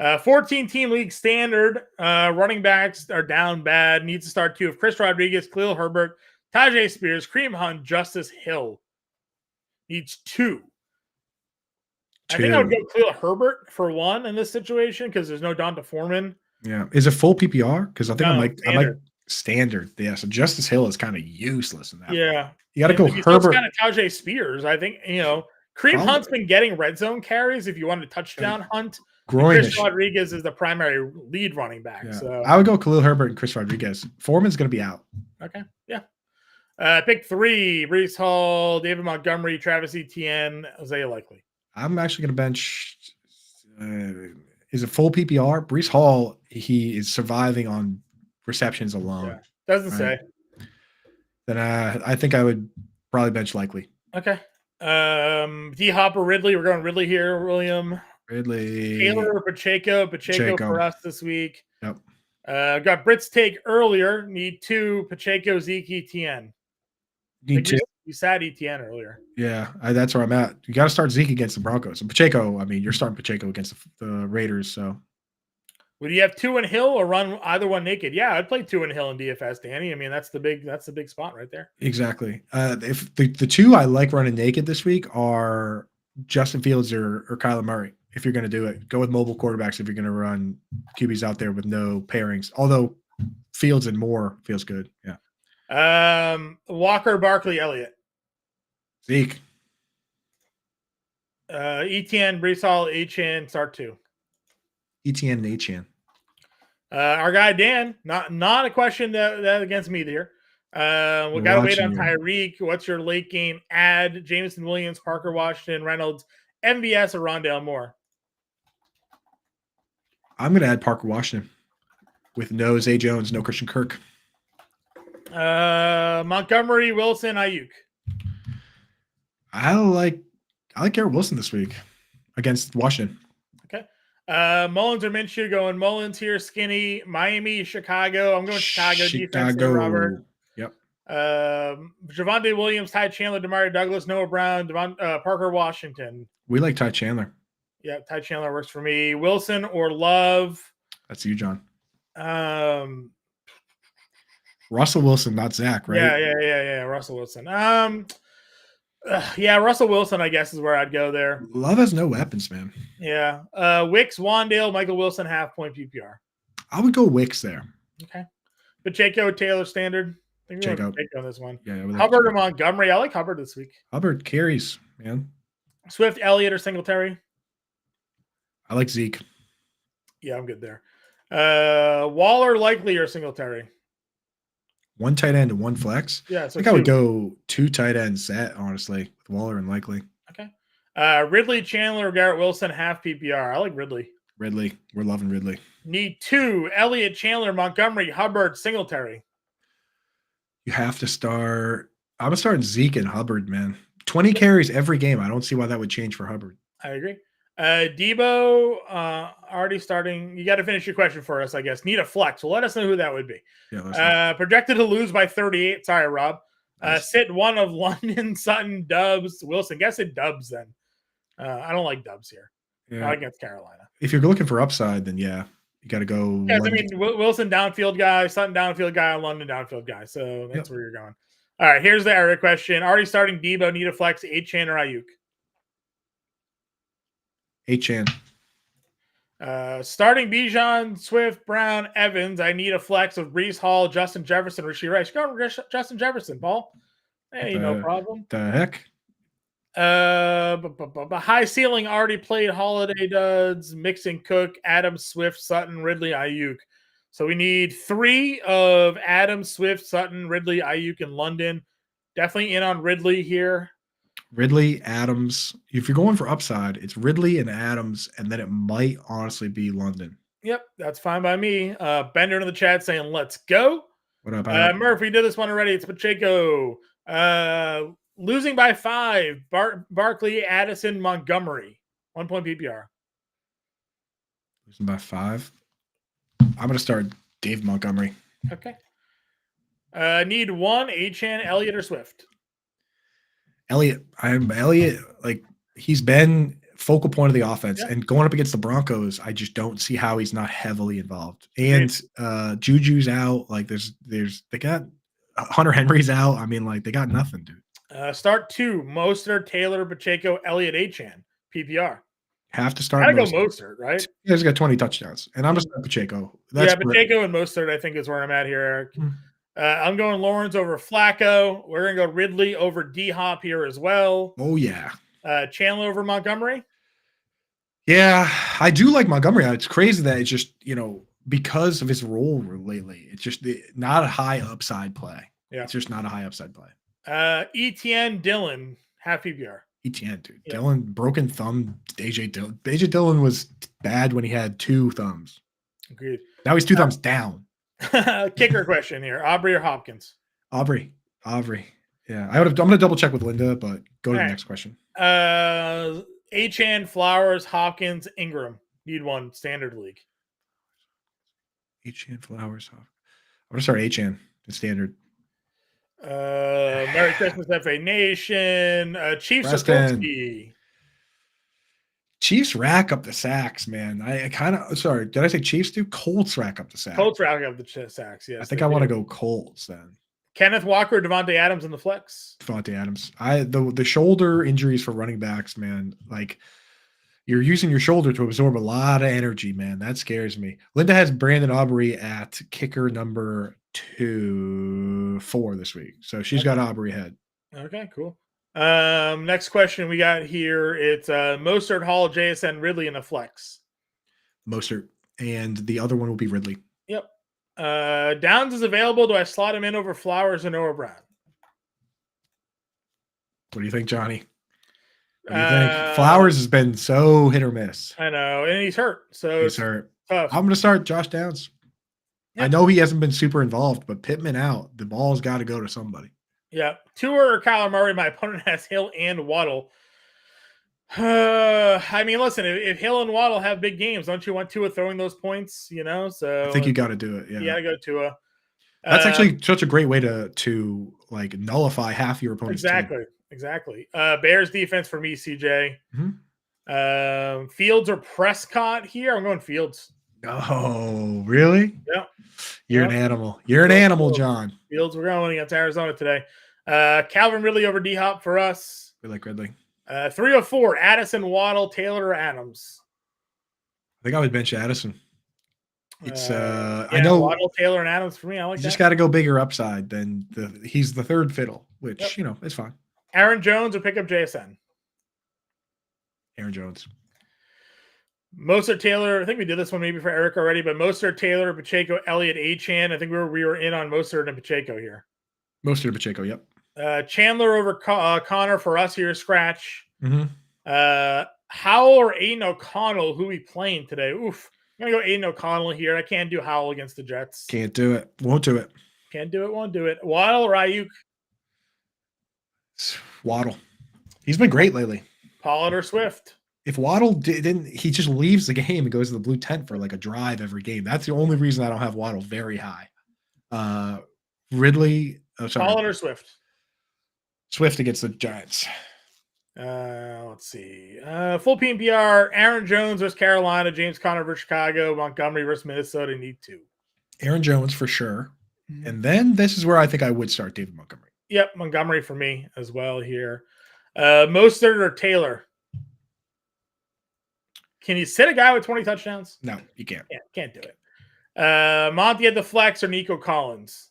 14-team league standard. Running backs are down bad. Needs to start 2 of Chris Rodriguez, Khalil Herbert, Tajay Spears, Kareem Hunt, Justice Hill. Needs 2. I think I would go Khalil Herbert for 1 in this situation because there's no Donta Foreman. Yeah. Is it full PPR? Because I think I might standard. Yeah. So Justice Hill is kind of useless in that. Yeah. You got to go Herbert. Kind of Tajay Spears. I think, Kareem Hunt's been getting red zone carries if you want to touchdown Hunt. Chris Rodriguez is the primary lead running back. Yeah. So I would go Khalil Herbert and Chris Rodriguez. Foreman's going to be out. Okay. Yeah. Pick 3, Breece Hall, David Montgomery, Travis Etienne, Isaiah Likely. I'm actually going to bench. Is it full PPR? Breece Hall, he is surviving on receptions alone. Yeah. Doesn't say. Then I think I would probably bench Likely. Okay. D Hop or Ridley? We're going Ridley here, William. Ridley. Taylor or Pacheco? Pacheco for us this week. Yep. Got Britt's take earlier. Need 2. Pacheco, Zeke, Etienne. Need 2. You sat Etienne earlier. Yeah, that's where I'm at. You got to start Zeke against the Broncos. And Pacheco, I mean, you're starting Pacheco against the Raiders. So, would you have 2 in Hill or run either one naked? Yeah, I'd play 2 in Hill in DFS, Danny. I mean, that's the big spot right there. Exactly. If the 2 I like running naked this week are Justin Fields or Kyler Murray. If you're going to do it, go with mobile quarterbacks. If you're going to run QBs out there with no pairings, although Fields and Moore feels good. Yeah. Walker, Barkley, Elliott. Zeke. Etienne, Breece Hall, Achane, start 2. Etienne and Achane. Our guy Dan, not a question that against me there. We got to wait on Tyreek. What's your late game ad? Jameson Williams, Parker Washington, Reynolds, MVS, or Rondale Moore? I'm going to add Parker Washington with no Zay Jones, no Christian Kirk. Montgomery, Wilson, Ayuk. I like Garrett Wilson this week against Washington. Okay. Mullins or Minshew? Going Mullins here. Skinny. Miami, Chicago. I'm going Chicago. Defense there, Robert. Yep. Javonte Williams, Ty Chandler, Demario Douglas, Noah Brown, Parker Washington. We like Ty Chandler. Yeah, Ty Chandler works for me. Wilson or Love? That's you, John. Russell Wilson, not Zach, right? Yeah. Russell Wilson. Russell Wilson, I guess, is where I'd go there. Love has no weapons, man. Yeah. Wicks, Wandale, Michael Wilson, half point PPR. I would go Wicks there. Okay. Pacheco, Taylor, standard. I think Check we're going out. to take on this one. Yeah, Hubbard or Montgomery? I like Hubbard this week. Hubbard carries, man. Swift, Elliott, or Singletary? I like Zeke. Yeah, I'm good there. Waller, Likely, or Singletary? One tight end and one flex. Yeah, I so think I would go 2 tight ends set, honestly, with Waller and Likely. Okay. Ridley, Chandler, Garrett Wilson, half PPR. I like Ridley. Ridley. We're loving Ridley. Need 2. Elliott, Chandler, Montgomery, Hubbard, Singletary. You have to start. I'm gonna start Zeke and Hubbard, man. 20 carries every game. I don't see why that would change for Hubbard. I agree. Debo, already starting. You got to finish your question for us, I guess. Need a flex. Well, let us know who that would be. Yeah, projected to lose by 38. Sorry, Rob. Nice. Sit one of London, Sutton, Dubs, Wilson. Guess it Dubs then. I don't like Dubs here. Yeah. Not against Carolina. If you're looking for upside, then yeah, you got to go. Yeah, I mean, Wilson downfield guy, Sutton downfield guy, London downfield guy. So that's where you're going. All right, here's the error question. Already starting Debo, need a flex, Achane or Ayuk? Achane. Starting Bijan, Swift, Brown, Evans. I need a flex of Brees Hall, Justin Jefferson, Rashee Rice. Go Justin Jefferson, Paul. Hey, no problem. The heck? High ceiling already played Holiday duds, Mixon, Cook, Adams, Swift, Sutton, Ridley, Ayuk. So we need 3 of Adams, Swift, Sutton, Ridley, Ayuk, and London. Definitely in on Ridley here. Ridley, Adams. If you're going for upside, it's Ridley and Adams, and then it might honestly be London. Yep, that's fine by me. Bender in the chat saying, let's go. What up? Murph, we did this one already. It's Pacheco. Losing by 5. Barkley, Addison, Montgomery. 1 point PPR. Losing by 5. I'm going to start Dave Montgomery. Okay. Need 1, Achane, Elliott, or Swift? Elliott. Like, he's been focal point of the offense, and going up against the Broncos, I just don't see how he's not heavily involved. And Juju's out. Like, they got Hunter Henry's out. I mean, like, they got nothing, dude. Start 2, Mostert, Taylor, Pacheco, Elliott, Achane, PPR. Have to start. Gotta go Mostert, right? He's got 20 touchdowns, and I'm gonna start Pacheco. Pacheco and Mostert, I think, is where I'm at here, Eric. I'm going Lawrence over Flacco. We're gonna go Ridley over D-Hop here as well. Oh yeah. Chandler over Montgomery. Yeah, I do like Montgomery. It's crazy that it's just because of his role lately, it's just not a high upside play. Yeah, it's just not a high upside play. ETN Dillon, half PPR. ETN, dude. Yeah. Dillon, broken thumb. AJ Dillon. AJ Dillon was bad when he had 2 thumbs. Agreed. Now he's 2 thumbs down. Kicker question here: Aubrey or Hopkins? Aubrey. Yeah, I'm gonna double check with Linda, but go to the next question. Achane, Flowers, Hopkins, Ingram. Need 1 standard league. Achane, Flowers. I'm gonna start Achane in standard. Merry Christmas, FA Nation. Chiefs or Colts? Chiefs rack up the sacks, man. Did I say Chiefs do? Colts rack up the sacks. Colts rack up the sacks, yes. I think I want to go Colts then. Kenneth Walker, Devontae Adams in the flex. Devontae Adams. The shoulder injuries for running backs, man. Like, you're using your shoulder to absorb a lot of energy, man. That scares me. Linda has Brandon Aubrey at kicker number 4 this week. So she's got Aubrey ahead. Okay, cool. Next question we got here. It's Mostert, Hall, JSN, Ridley in the flex. Mostert. And the other one will be Ridley. Yep. Downs is available. Do I slot him in over Flowers or Noah Brown? What do you think, Johnny? What do you think? Flowers has been so hit or miss. I know, and he's hurt. So he's hurt. Tough. I'm going to start Josh Downs. Yep. I know he hasn't been super involved, but Pittman out. The ball's got to go to somebody. Yeah. Tua or Kyler Murray. My opponent has Hill and Waddle. I mean, listen, if Hill and Waddle have big games, don't you want Tua throwing those points? So I think you got to do it. Yeah. You got to go Tua. That's actually such a great way to like nullify half your opponent's team. Exactly. Bears defense for me, CJ. Mm-hmm. Fields or Prescott here? I'm going Fields. Oh, really? Yeah. You're an animal. You're an animal, John. Fields, we're going against Arizona today. Calvin Ridley over D-Hop for us. We like Ridley. 3 of 4, Addison, Waddle, Taylor, or Adams? I think I would bench Addison. It's I Yeah, know Waddle, Taylor, and Adams for me. I like you that. just got to go bigger upside than he's the third fiddle, which Yep. you know is fine. Aaron Jones or pick up JSN. Aaron Jones. Mostert, Taylor. I think we did this one maybe for Eric already, but Mostert, Taylor, Pacheco, Elliott, Achane. I think we were in on Mostert and Pacheco here. Mostert, Pacheco. Yep. Chandler over Connor for us here. Scratch. Mm-hmm. Howell or Aiden O'Connell, who we playing today? Oof. I'm going to go Aiden O'Connell here. I can't do Howell against the Jets. Can't do it. Won't do it. Can't do it. Won't do it. Waddle or Ayuk? Waddle. He's been great lately. Pollard or Swift? If Waddle didn't, he just leaves the game and goes to the blue tent for like a drive every game. That's the only reason I don't have Waddle very high. Ridley. Oh, sorry. Pollard or Swift? Swift against the Giants. Let's see. Full PPR. Aaron Jones versus Carolina. James Conner versus Chicago. Montgomery versus Minnesota. Need 2. Aaron Jones for sure. Mm-hmm. And then this is where I think I would start David Montgomery. Yep, Montgomery for me as well here. Mostert or Taylor? Can you sit a guy with 20 touchdowns? No, you can't. Yeah, can't do it. Monty at the flex or Nico Collins?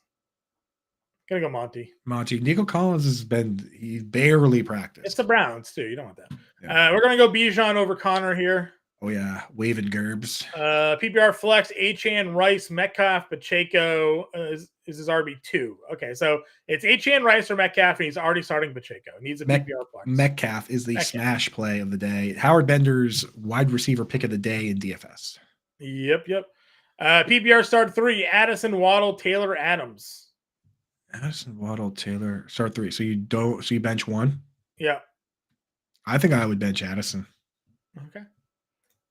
Gonna go Monty. Nico Collins he barely practiced. It's the Browns too. You don't want that. Yeah. We're gonna go Bijan over Connor here. Oh yeah, waving Gerbs. PPR flex, Achane, Rice, Metcalf, Pacheco is his RB2. Okay, so it's Achane, Rice, or Metcalf, and he's already starting Pacheco. Needs a PPR flex. Metcalf is the smash play of the day. Howard Bender's wide receiver pick of the day in DFS. Yep. PPR start 3: Addison, Waddle, Taylor, Adams. Addison, Waddle, Taylor, start 3. So you bench 1? Yeah. I think I would bench Addison. Okay.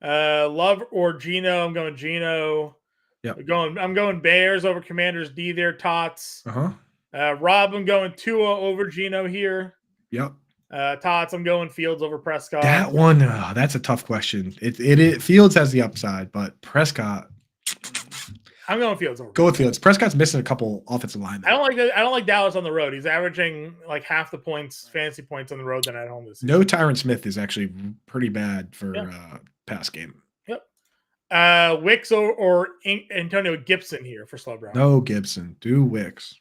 Love or Geno? I'm going Geno. Yep. I'm going Bears over Commanders D there, Tots. Rob, I'm going Tua over Geno here. Yep. Tots, I'm going Fields over Prescott. That one, that's a tough question. It Fields has the upside, but Prescott. I'm going Fields over. Go with Fields. Prescott's missing a couple offensive linemen. I don't like Dallas on the road. He's averaging like half the fantasy points on the road than at home this season. No, Tyron Smith is actually pretty bad for pass game. Yep. Wicks or Antonio Gibson here for Slow Brown. No Gibson. Do Wicks.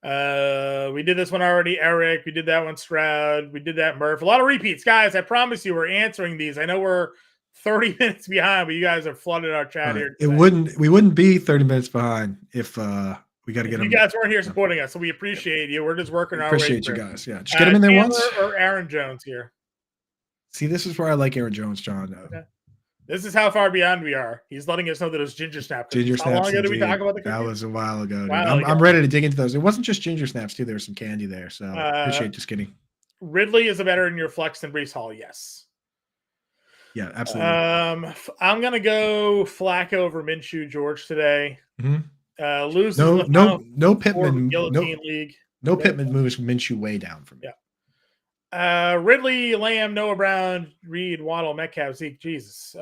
We did this one already, Eric. We did that one, Stroud. We did that, Murph. A lot of repeats, guys. I promise you, we're answering these. I know we're 30 minutes behind, but you guys have flooded our chat here today. We wouldn't be 30 minutes behind if we got to get them. You guys weren't here supporting us, so we appreciate you. We're just working our way. Appreciate you guys. Yeah, just get them in there once. Or Aaron Jones here. See, this is where I like Aaron Jones, John. Okay. This is how far beyond we are. He's letting us know that it was ginger snaps. How long ago did we talk about the cookies? That was a while ago. I'm ready to dig into those. It wasn't just ginger snaps too. There was some candy there. So appreciate just kidding. Ridley is a better in your flex than Breece Hall. Yes. Yeah, absolutely. I'm gonna go Flacco over Minshew George today. Mm-hmm. Lose no Pittman. League. No Pittman moves Minshew way down for me. Yeah. Ridley, Lamb, Noah Brown, Reed, Waddle, Metcalf, Zeke. Jesus.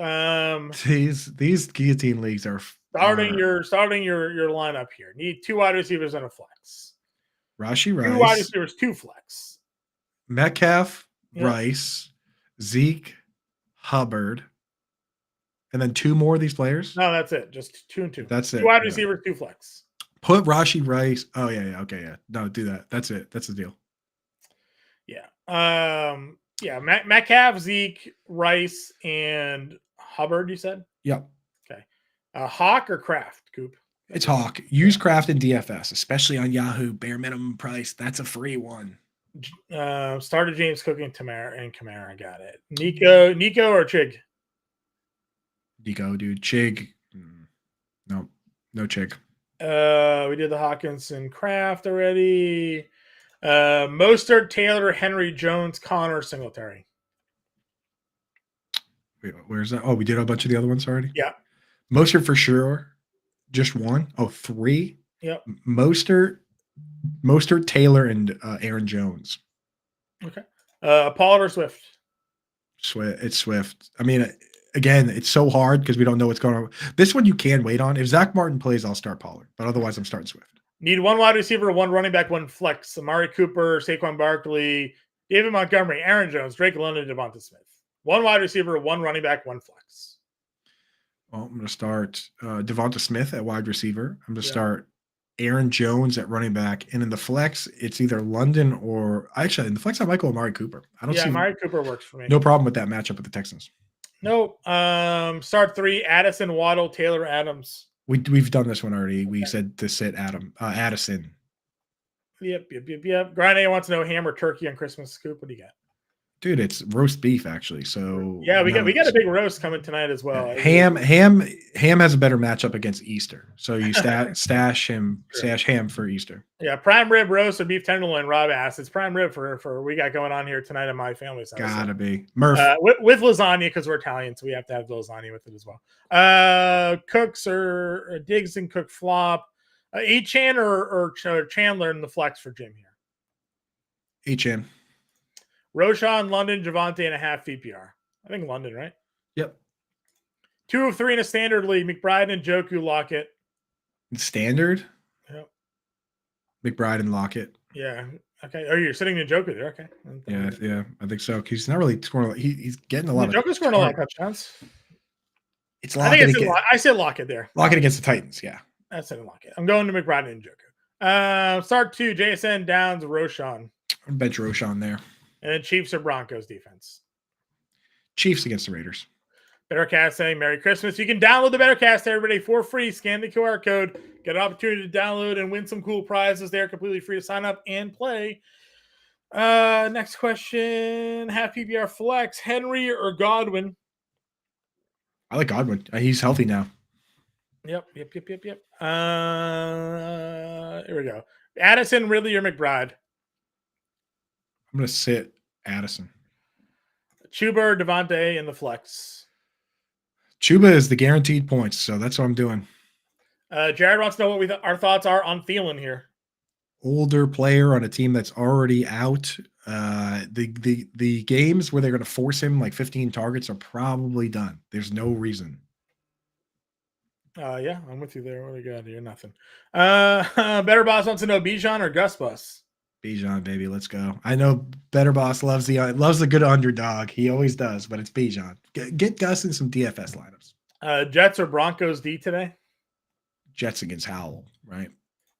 These guillotine leagues are starting your lineup here. Need 2 wide receivers and a flex. Rashee Rice. 2 wide receivers, 2 flex. Metcalf, Rice, Zeke, Hubbard, and then 2 more of these players. No, that's it. Just 2 and 2. That's it. 2 wide receivers, 2 flex. Put Rashee Rice. Oh yeah. Okay, yeah. No, do that. That's it. That's the deal. Yeah. Metcalf, Zeke, Rice, and Hubbard, you said? Yep. Okay. Hawk or Kraft, Coop? It's Hawk. Use Kraft in DFS, especially on Yahoo. Bare minimum price. That's a free one. Started James Cook and Kamara. Got it. Nico or Chig? Nico, dude. Chig. No Chig. We did the Hawkins and Kraft already. Mostert, Taylor, Henry, Jones, Connor, Singletary. Wait, where's that? Oh, we did a bunch of the other ones already? Yeah. Mostert for sure. Just 1. Oh, 3? Yep. Mostert, Taylor, and Aaron Jones. Okay. Pollard or Swift? It's Swift. I mean, again, it's so hard because we don't know what's going on. This one you can wait on. If Zach Martin plays, I'll start Pollard. But otherwise, I'm starting Swift. Need 1 wide receiver, 1 running back, 1 flex. Amari Cooper, Saquon Barkley, David Montgomery, Aaron Jones, Drake London, Devonta Smith. 1 wide receiver, 1 running back, 1 flex. Well, I'm going to start Devonta Smith at wide receiver. I'm going to Yeah. start Aaron Jones at running back. And in the flex, it's either London or actually in the flex, I might go Amari Cooper. I don't see Amari Cooper works for me. no problem with that matchup with the Texans. Nope. Start 3, Addison, Waddle, Taylor, Adams. We've done this one already. We said to sit Addison. Yep. Grande wants to know ham or turkey on Christmas. Scoop, what do you got? Dude, it's roast beef actually. So yeah, we got a big roast coming tonight as well. Ham has a better matchup against Easter. So you stash ham for Easter. Yeah, prime rib roast or beef tenderloin. Rob asks, it's prime rib for we got going on here tonight in my family's house. Gotta be Murph with lasagna because we're Italian, so we have to have the lasagna with it as well. Cooks or Diggs and Cook flop. Echan or Chandler in the flex for Jim here. Echan. Roshan, London, Javante, and a half VPR. I think London, right? Yep. 2 of 3 in a standard league. McBride and Njoku, Lockett. Standard? Yep. McBride and Lockett. Yeah. Okay. Oh, you're sitting Njoku there. Okay. Yeah. I think so. He's not really scoring. He's getting a lot. Njoku's scoring a lot of touchdowns. It's Lockett. I said Lockett there. Lockett against the Titans. Yeah. I said Lockett. I'm going to McBride and Njoku. Start 2, JSN, Downs, Roshan. Bench Roshan there. And then Chiefs or Broncos defense. Chiefs against the Raiders. Bettercast saying Merry Christmas. You can download the Bettercast, everybody, for free. Scan the QR code. Get an opportunity to download and win some cool prizes there. Completely free to sign up and play. Next question. Half PPR flex. Henry or Godwin? I like Godwin. He's healthy now. Yep. Here we go. Addison, Ridley, or McBride? I'm going to sit Addison. Chuba or Devontae in the flex? Chuba is the guaranteed points, so that's what I'm doing. Jared wants to know what our thoughts are on Thielen here. Older player on a team that's already out. The games where they're going to force him like 15 targets are probably done. There's no reason. Yeah, I'm with you there. What do we got here? Nothing. Better Boss wants to know Bijan or Gus Bus? Bijan, baby, let's go. I know Better Boss loves the good underdog. He always does, but it's Bijan. Get Gus in some DFS lineups. Jets or Broncos D today? Jets against Howell, right?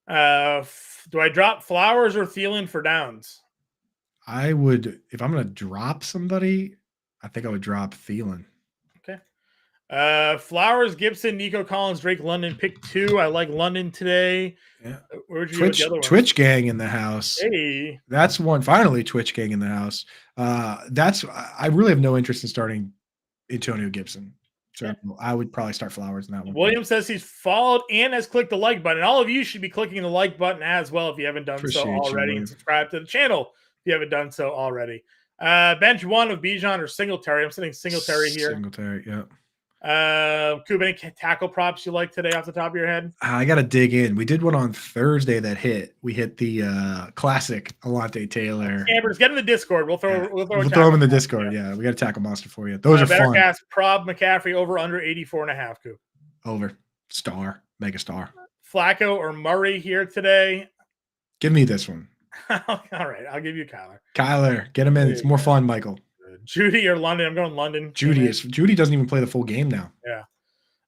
Do I drop Flowers or Thielen for Downs? I would, if I'm going to drop somebody, I think I would drop Thielen. Okay. Flowers, Gibson, Nico Collins, Drake London, pick 2. I like London today. Yeah. Where would you go with the other one? Twitch gang in the house. Hey. That's one. Finally, Twitch gang in the house. I really have no interest in starting Antonio Gibson. So I would probably start Flowers in that one. William says he's followed and has clicked the like button. All of you should be clicking the like button as well if you haven't done so already. And subscribe to the channel if you haven't done so already. Bench 1 of Bijan or Singletary. I'm sitting Singletary here. Singletary, yeah. Coop, any tackle props you like today off the top of your head? I got to dig in. We did one on Thursday that hit. We hit the classic Alante Taylor. Campers, get in the Discord. We'll throw them in the Discord. Yeah, we got a tackle monster for you. Those are fun. Bettercast, Prob, McCaffrey over under 84.5. Coop. Over. Star. Mega star. Flacco or Murray here today? Give me this one. All right, I'll give you Kyler. Kyler, get him in. It's more fun, Michael. Judy or London? I'm going London. Judy doesn't even play the full game now.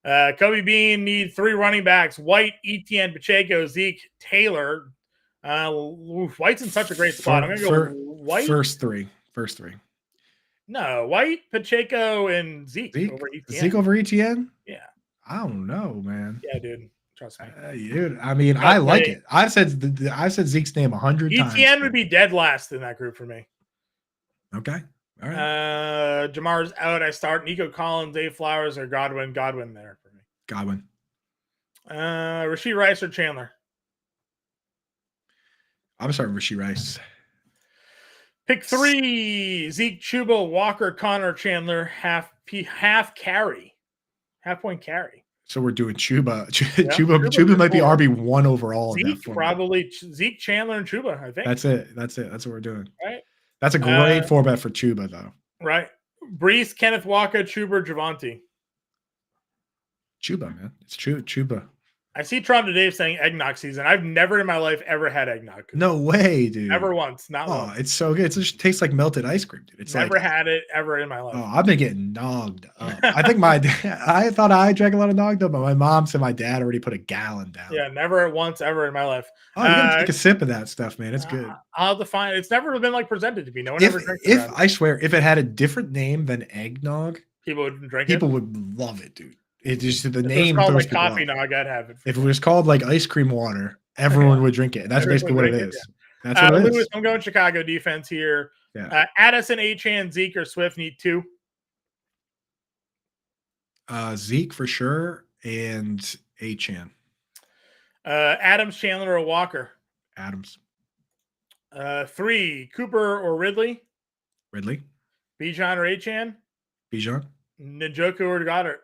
Yeah. Kobe Bean need 3 running backs: White, Etienne, Pacheco, Zeke, Taylor. White's in such a great spot. I'm going to go White. First three. No, White, Pacheco, and Zeke over Etienne. Zeke over Etienne? Yeah. I don't know, man. Yeah, dude. Trust me. Dude, I mean, I like it. I've said Zeke's name 100 times. Etienne would be dead last in that group for me. Okay. All right. Jamar's out. I start Nico Collins, Dave Flowers, or Godwin. Godwin there for me. Godwin. Rashee Rice or Chandler? I'm starting Rashee Rice. Pick 3. Zeke, Chuba, Walker, Connor, Chandler. Half carry. Half point carry. So we're doing Chuba. Chuba might be RB1 overall. Zeke, probably Zeke, Chandler, and Chuba, I think. That's it. That's what we're doing. Right. That's a great 4-bet for Chuba, though. Right. Brees, Kenneth Walker, Chuba, Javante. Chuba, man. It's true. Chuba. I see Toronto Dave saying eggnog season. I've never in my life ever had eggnog. No way, dude. Never once. Not Oh, once. it's so good. It just tastes like melted ice cream, dude. It's Never like had it ever in my life. oh, I've been getting nogged up. I think I thought I drank a lot of nog though, but my mom said my dad already put a gallon down. Yeah, never once ever in my life. Oh, you gotta take a sip of that stuff, man. It's good. I'll define. It's never been like presented to me. No one If ever drinks if it. I swear, if it had a different name than eggnog, People would drink people it. would love it, dude. It just the If it was name called throws like people coffee off. nog, I'd have it. If it was called like ice cream water, everyone would drink it. That's Everyone basically would what it drink it, is. That's what it Lewis, is. I'm going Chicago defense here. Yeah. Addison, Achane, Zeke, or Swift need 2. Zeke for sure, and Achane. Adams, Chandler, or Walker. Adams. 3, Cooper or Ridley. Ridley. Bijan or Achane. Bijan. Njoku or Goddard.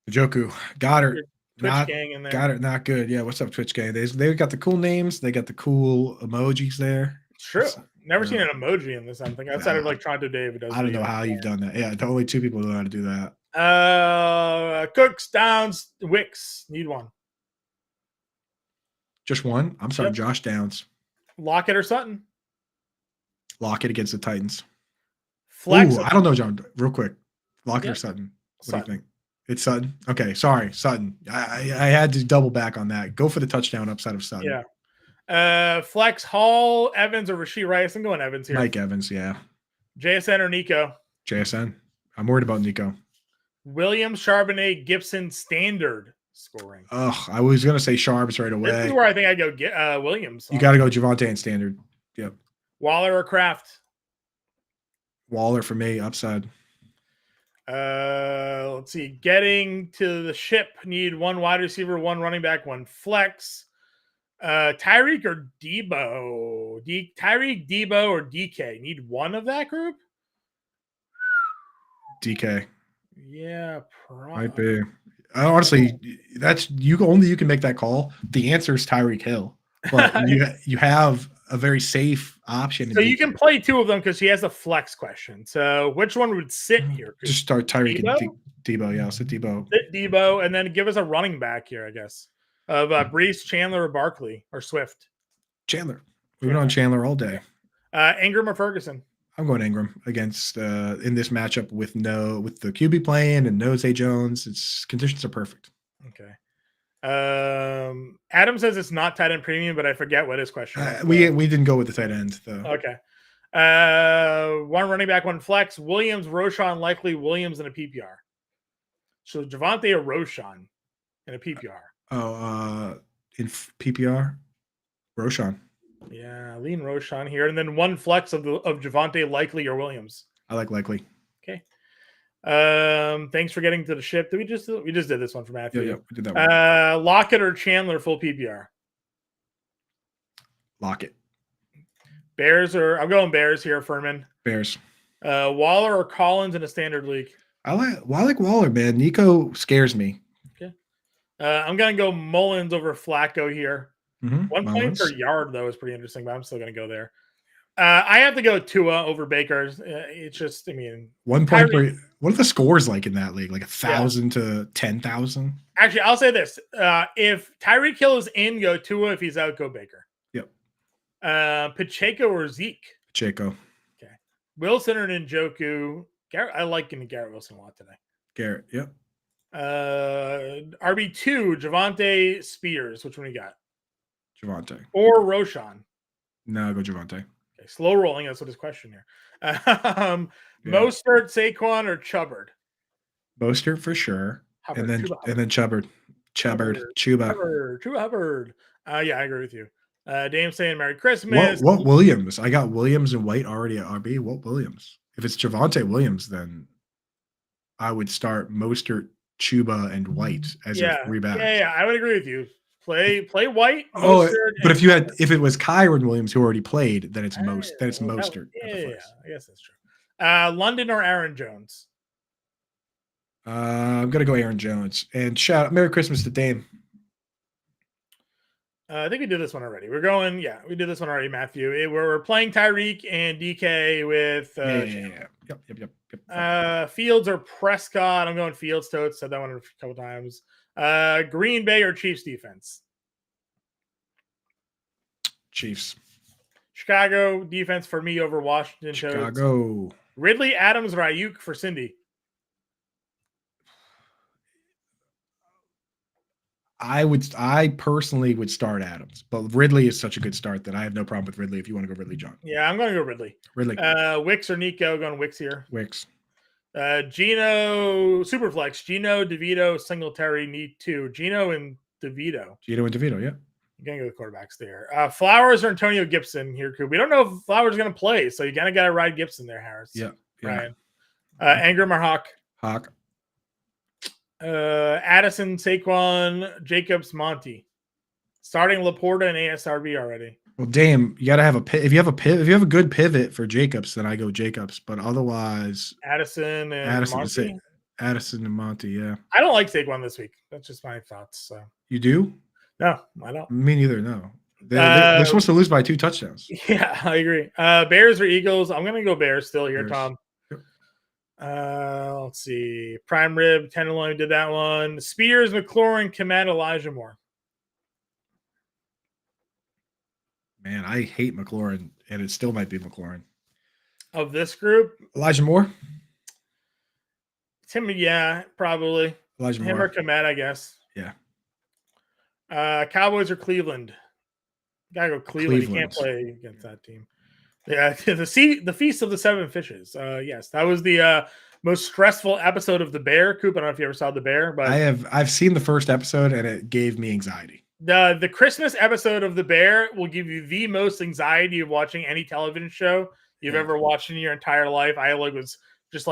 Njoku. Goddard. Twitch gang in there. Goddard, not good. Yeah, what's up, Twitch gang? They got the cool names. They got the cool emojis there. It's true. Never seen an emoji in this. Something outside of like Toronto Dave. I don't know how you've done that. Yeah, the only 2 people know how to do that. Cooks, Downs, Wicks need 1. Just 1? I'm sorry, Josh Downs. Lockett or Sutton. Lockett against the Titans. Flex. Ooh, I don't know, John. Real quick. Lockett or Sutton? What do you think? It's Sutton. Okay, sorry, Sutton. I had to double back on that. Go for the touchdown upside of Sutton. Yeah. Flex, Hall, Evans, or Rashee Rice. I'm going Evans here. Mike Evans, yeah. JSN or Nico. JSN. I'm worried about Nico. Williams, Charbonnet, Gibson, standard scoring. I was gonna say Sharps right away. This is where I think I go get Williams. You got to go Javonte and standard. Yep. Waller or Kraft. Waller for me, upside. Let's see. Getting to the ship, need 1 wide receiver, 1 running back, 1 flex. Tyreek or Debo? Tyreek, Debo, or DK? Need 1 of that group? DK. Yeah, probably. Might be. Honestly, that's you can make that call. The answer is Tyreek Hill, but you have a very safe option. So you can play 2 of them because he has a flex question. So which one would sit here? Just start Tyreek and Debo. Yeah, I'll sit Debo. Sit Debo, and then give us a running back here, I guess. Of Brees, Chandler, or Barkley, or Swift. Chandler. We've been on Chandler all day. Ingram or Ferguson? I'm going Ingram against in this matchup with the QB playing and no Zay Jones. Its conditions are perfect. Okay. Adam says it's not tight end premium, but I forget what his question was. We didn't go with the tight end though. Okay. 1 running back, 1 flex. Williams, Roshan, likely Williams in a PPR. So Javonte or Roshan in a PPR. In PPR, Roshan. Yeah, lean Roshan here, and then 1 flex of Javonte, likely or Williams. I like likely. Okay. Thanks for getting to the ship. We just did this one for Matthew. Yeah, we did that one. Lockett or Chandler, full PPR. Lockett. I'm going Bears here, Furman. Bears. Waller or Collins in a standard league. I like Waller, man. Nico scares me. Okay. I'm gonna go Mullins over Flacco here. Mm-hmm. 1 point per yard though is pretty interesting, but I'm still gonna go there. I have to go Tua over Baker. It's just, 1 point per. What are the scores like in that league? Like 1,000 to 10,000? Actually, I'll say this: if Tyreek Hill is in, go Tua. If he's out, go Baker. Yep. Pacheco or Zeke? Pacheco. Okay. Wilson or Njoku? Garrett, I like Garrett Wilson a lot today. Garrett. Yep. RB2, Javonte, Spears. Which one you got? Javonte. Or Roshan? No, go Javonte. Okay, slow rolling. That's what his question here. Mostert, Saquon, or Chubbard? Mostert for sure. Hubbard, and then Chubbard. Chuba. Hubbard. Yeah, I agree with you. Dame saying Merry Christmas. What Williams? I got Williams and White already at RB. What Williams? If it's Javonte Williams, then I would start Mostert, Chuba, and White as your 3 backs. Yeah, I would agree with you. Play White. Mostert, but if it was Kyron Williams who already played, then it's Mostert. Yeah, I guess that's true. London or Aaron Jones? I'm gonna go Aaron Jones and Merry Christmas to Dame. I think we did this one already. We did this one already, Matthew. We're playing Tyreek and DK with Yep. Fields or Prescott. I'm going Fields. Totes said that one a couple times. Green Bay or Chiefs defense? Chiefs. Chicago defense for me over Washington. Chicago. Ridley, Adams, or Ayuk for Cindy? I personally would start Adams, but Ridley is such a good start that I have no problem with Ridley if you want to go Ridley, John. Yeah, I'm going to go Ridley. Wicks or Nico? Going Wicks here. Wicks. Gino, Superflex. Gino, DeVito, Singletary need 2. Gino and DeVito. Yeah. You're going to go the quarterbacks there. Flowers or Antonio Gibson here, Coop. We don't know if Flowers is going to play, so you kind of got to ride Gibson there, Harris. Yeah. Ryan. Ingram or Hawk? Hawk. Addison, Saquon, Jacobs, Monty. Starting Laporta and ASRB already. Well, damn, you got to have if you have a good pivot for Jacobs, then I go Jacobs. But otherwise, Addison and Monty. Addison and Monty, yeah. I don't like Saquon this week. That's just my thoughts. So you do? No, I don't. Me neither. No, they're supposed to lose by 2 touchdowns. Yeah, I agree. Bears or Eagles? I'm gonna go Bears still here, Bears. Tom. Let's see. Prime rib, tenderloin did that one. Spears, McLaurin, Komet, Elijah Moore. Man, I hate McLaurin, and it still might be McLaurin. Of this group? Elijah Moore? Tim, yeah, probably. Elijah Him Moore. or Komet, I guess. Yeah. Cowboys or Cleveland? Gotta go Cleveland. You can't play against that team. Yeah, the Feast of the Seven Fishes. Yes, that was the most stressful episode of The Bear. Coop, I don't know if you ever saw The Bear, but I've seen the first episode and it gave me anxiety. The Christmas episode of The Bear will give you the most anxiety of watching any television show you've ever watched in your entire life. I was just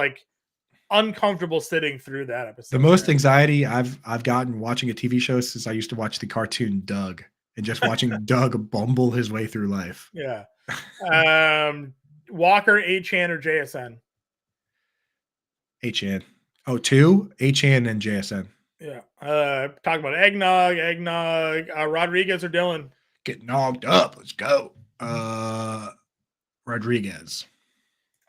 uncomfortable sitting through that episode. The most anxiety I've gotten watching a TV show since I used to watch the cartoon Doug and just watching Doug bumble his way through life. Yeah. Walker, Achane, or JSN? Achane. Oh, 2? Achane and JSN. Yeah. Talk about eggnog. Rodriguez or Dylan? Get knocked up. Let's go. Rodriguez.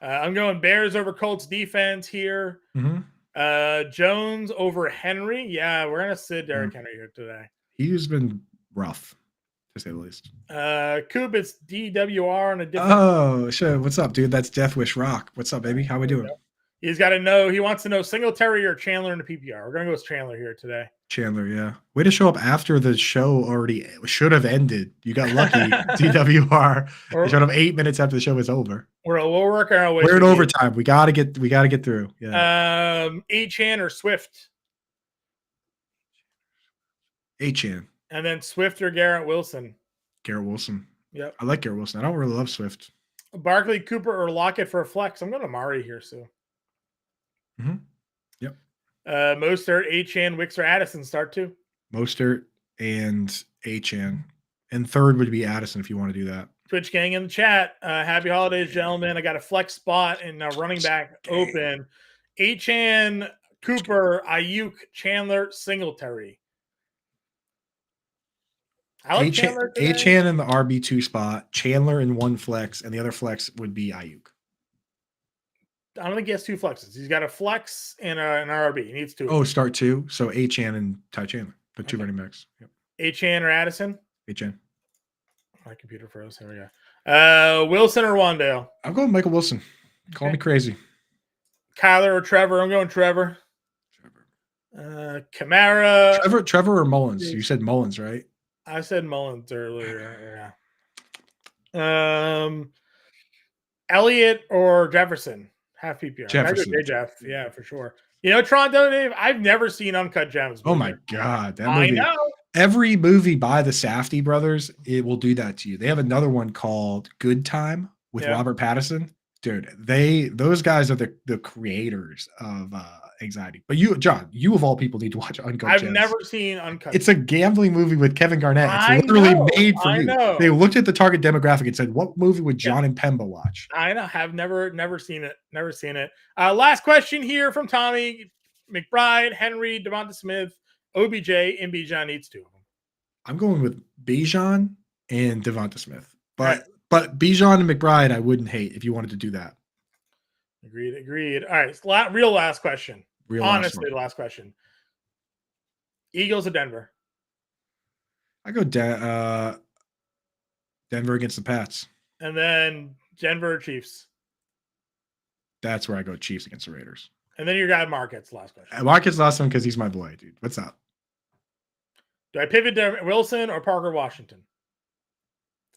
I'm going Bears over Colts defense here. Mm-hmm. Jones over Henry. Yeah, we're gonna sit Derrick Henry here today. He's been rough, to say the least. Coop, it's DWR on a different. Oh, sure. What's up, dude? That's Death Wish Rock. What's up, baby? How we doing? He's got to know. He wants to know Singletary or Chandler in the PPR. We're gonna go with Chandler here today. Chandler, yeah. Way to show up after the show already should have ended. You got lucky, DWR. You showed up 8 minutes after the show was over. We'll work our way. We're in overtime. We gotta get through. Yeah. Achane or Swift? Achane. And then Swift or Garrett Wilson? Garrett Wilson. Yep. I like Garrett Wilson. I don't really love Swift. Barkley, Cooper, or Lockett for a flex? I'm going to Mari here, Sue. Mm-hmm. Yep. Mostert, Achane, Wicks, or Addison start too? Mostert and Achane. And third would be Addison if you want to do that. Twitch gang in the chat. Happy holidays, gentlemen. I got a flex spot and running back open. Achane, Cooper, Ayuk, Chandler, Singletary. I like Chandler today. Achane in the RB2 spot, Chandler in one flex, and the other flex would be Ayuk. I don't think he has 2 flexes. He's got a flex and an RB. He needs 2. Oh, start 2. So Achane and Ty Chandler, the 2 running backs. Yep. Achane or Addison? Achane. My computer froze. Here we go. Wilson or Wandale? I'm going Michael Wilson. Call me crazy. Kyler or Trevor? I'm going Trevor. Kamara. Trevor or Mullins? You said Mullins, right? I said Mullins earlier. Yeah. Elliott or Jefferson? Half PPR. Jefferson. Jeff. Yeah, for sure. You know, Toronto, Dave, I've never seen Uncut Gems. Oh my God. That movie. I know. Every movie by the Safdie brothers, it will do that to you. They have another one called Good Time with Robert Pattinson. Dude, those guys are the creators of anxiety. But you, John, you of all people need to watch Uncut Gems. I've never seen Uncut. It's a gambling movie with Kevin Garnett. It's literally made for you. They looked at the target demographic and said, "What movie would John and Impemba watch?" I know. Have never seen it. Never seen it. Last question here from Tommy McBride, Henry, Devonta Smith, OBJ, and Bijan needs 2 of them. I'm going with Bijan and Devonta Smith, but Bijan and McBride, I wouldn't hate if you wanted to do that. Agreed. All right, last question. Honestly, the last question. Eagles or Denver? I go Denver against the Pats. And then Denver or Chiefs? That's where I go Chiefs against the Raiders. And then your guy Markets, last question. Markets last one because he's my boy, dude. What's up? Do I pivot to Wilson or Parker Washington?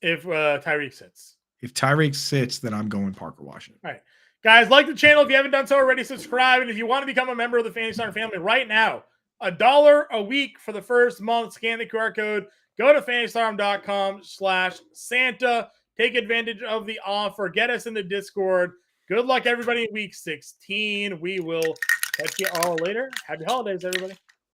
If Tyreek sits. If Tyreek sits, then I'm going Parker Washington. All right. Guys, like the channel. If you haven't done so already, subscribe. And if you want to become a member of the Fantasy Star family right now, $1 a week for the first month. Scan the QR code. Go to fantasystarm.com/Santa. Take advantage of the offer. Get us in the Discord. Good luck, everybody, in week 16. We will catch you all later. Happy holidays, everybody.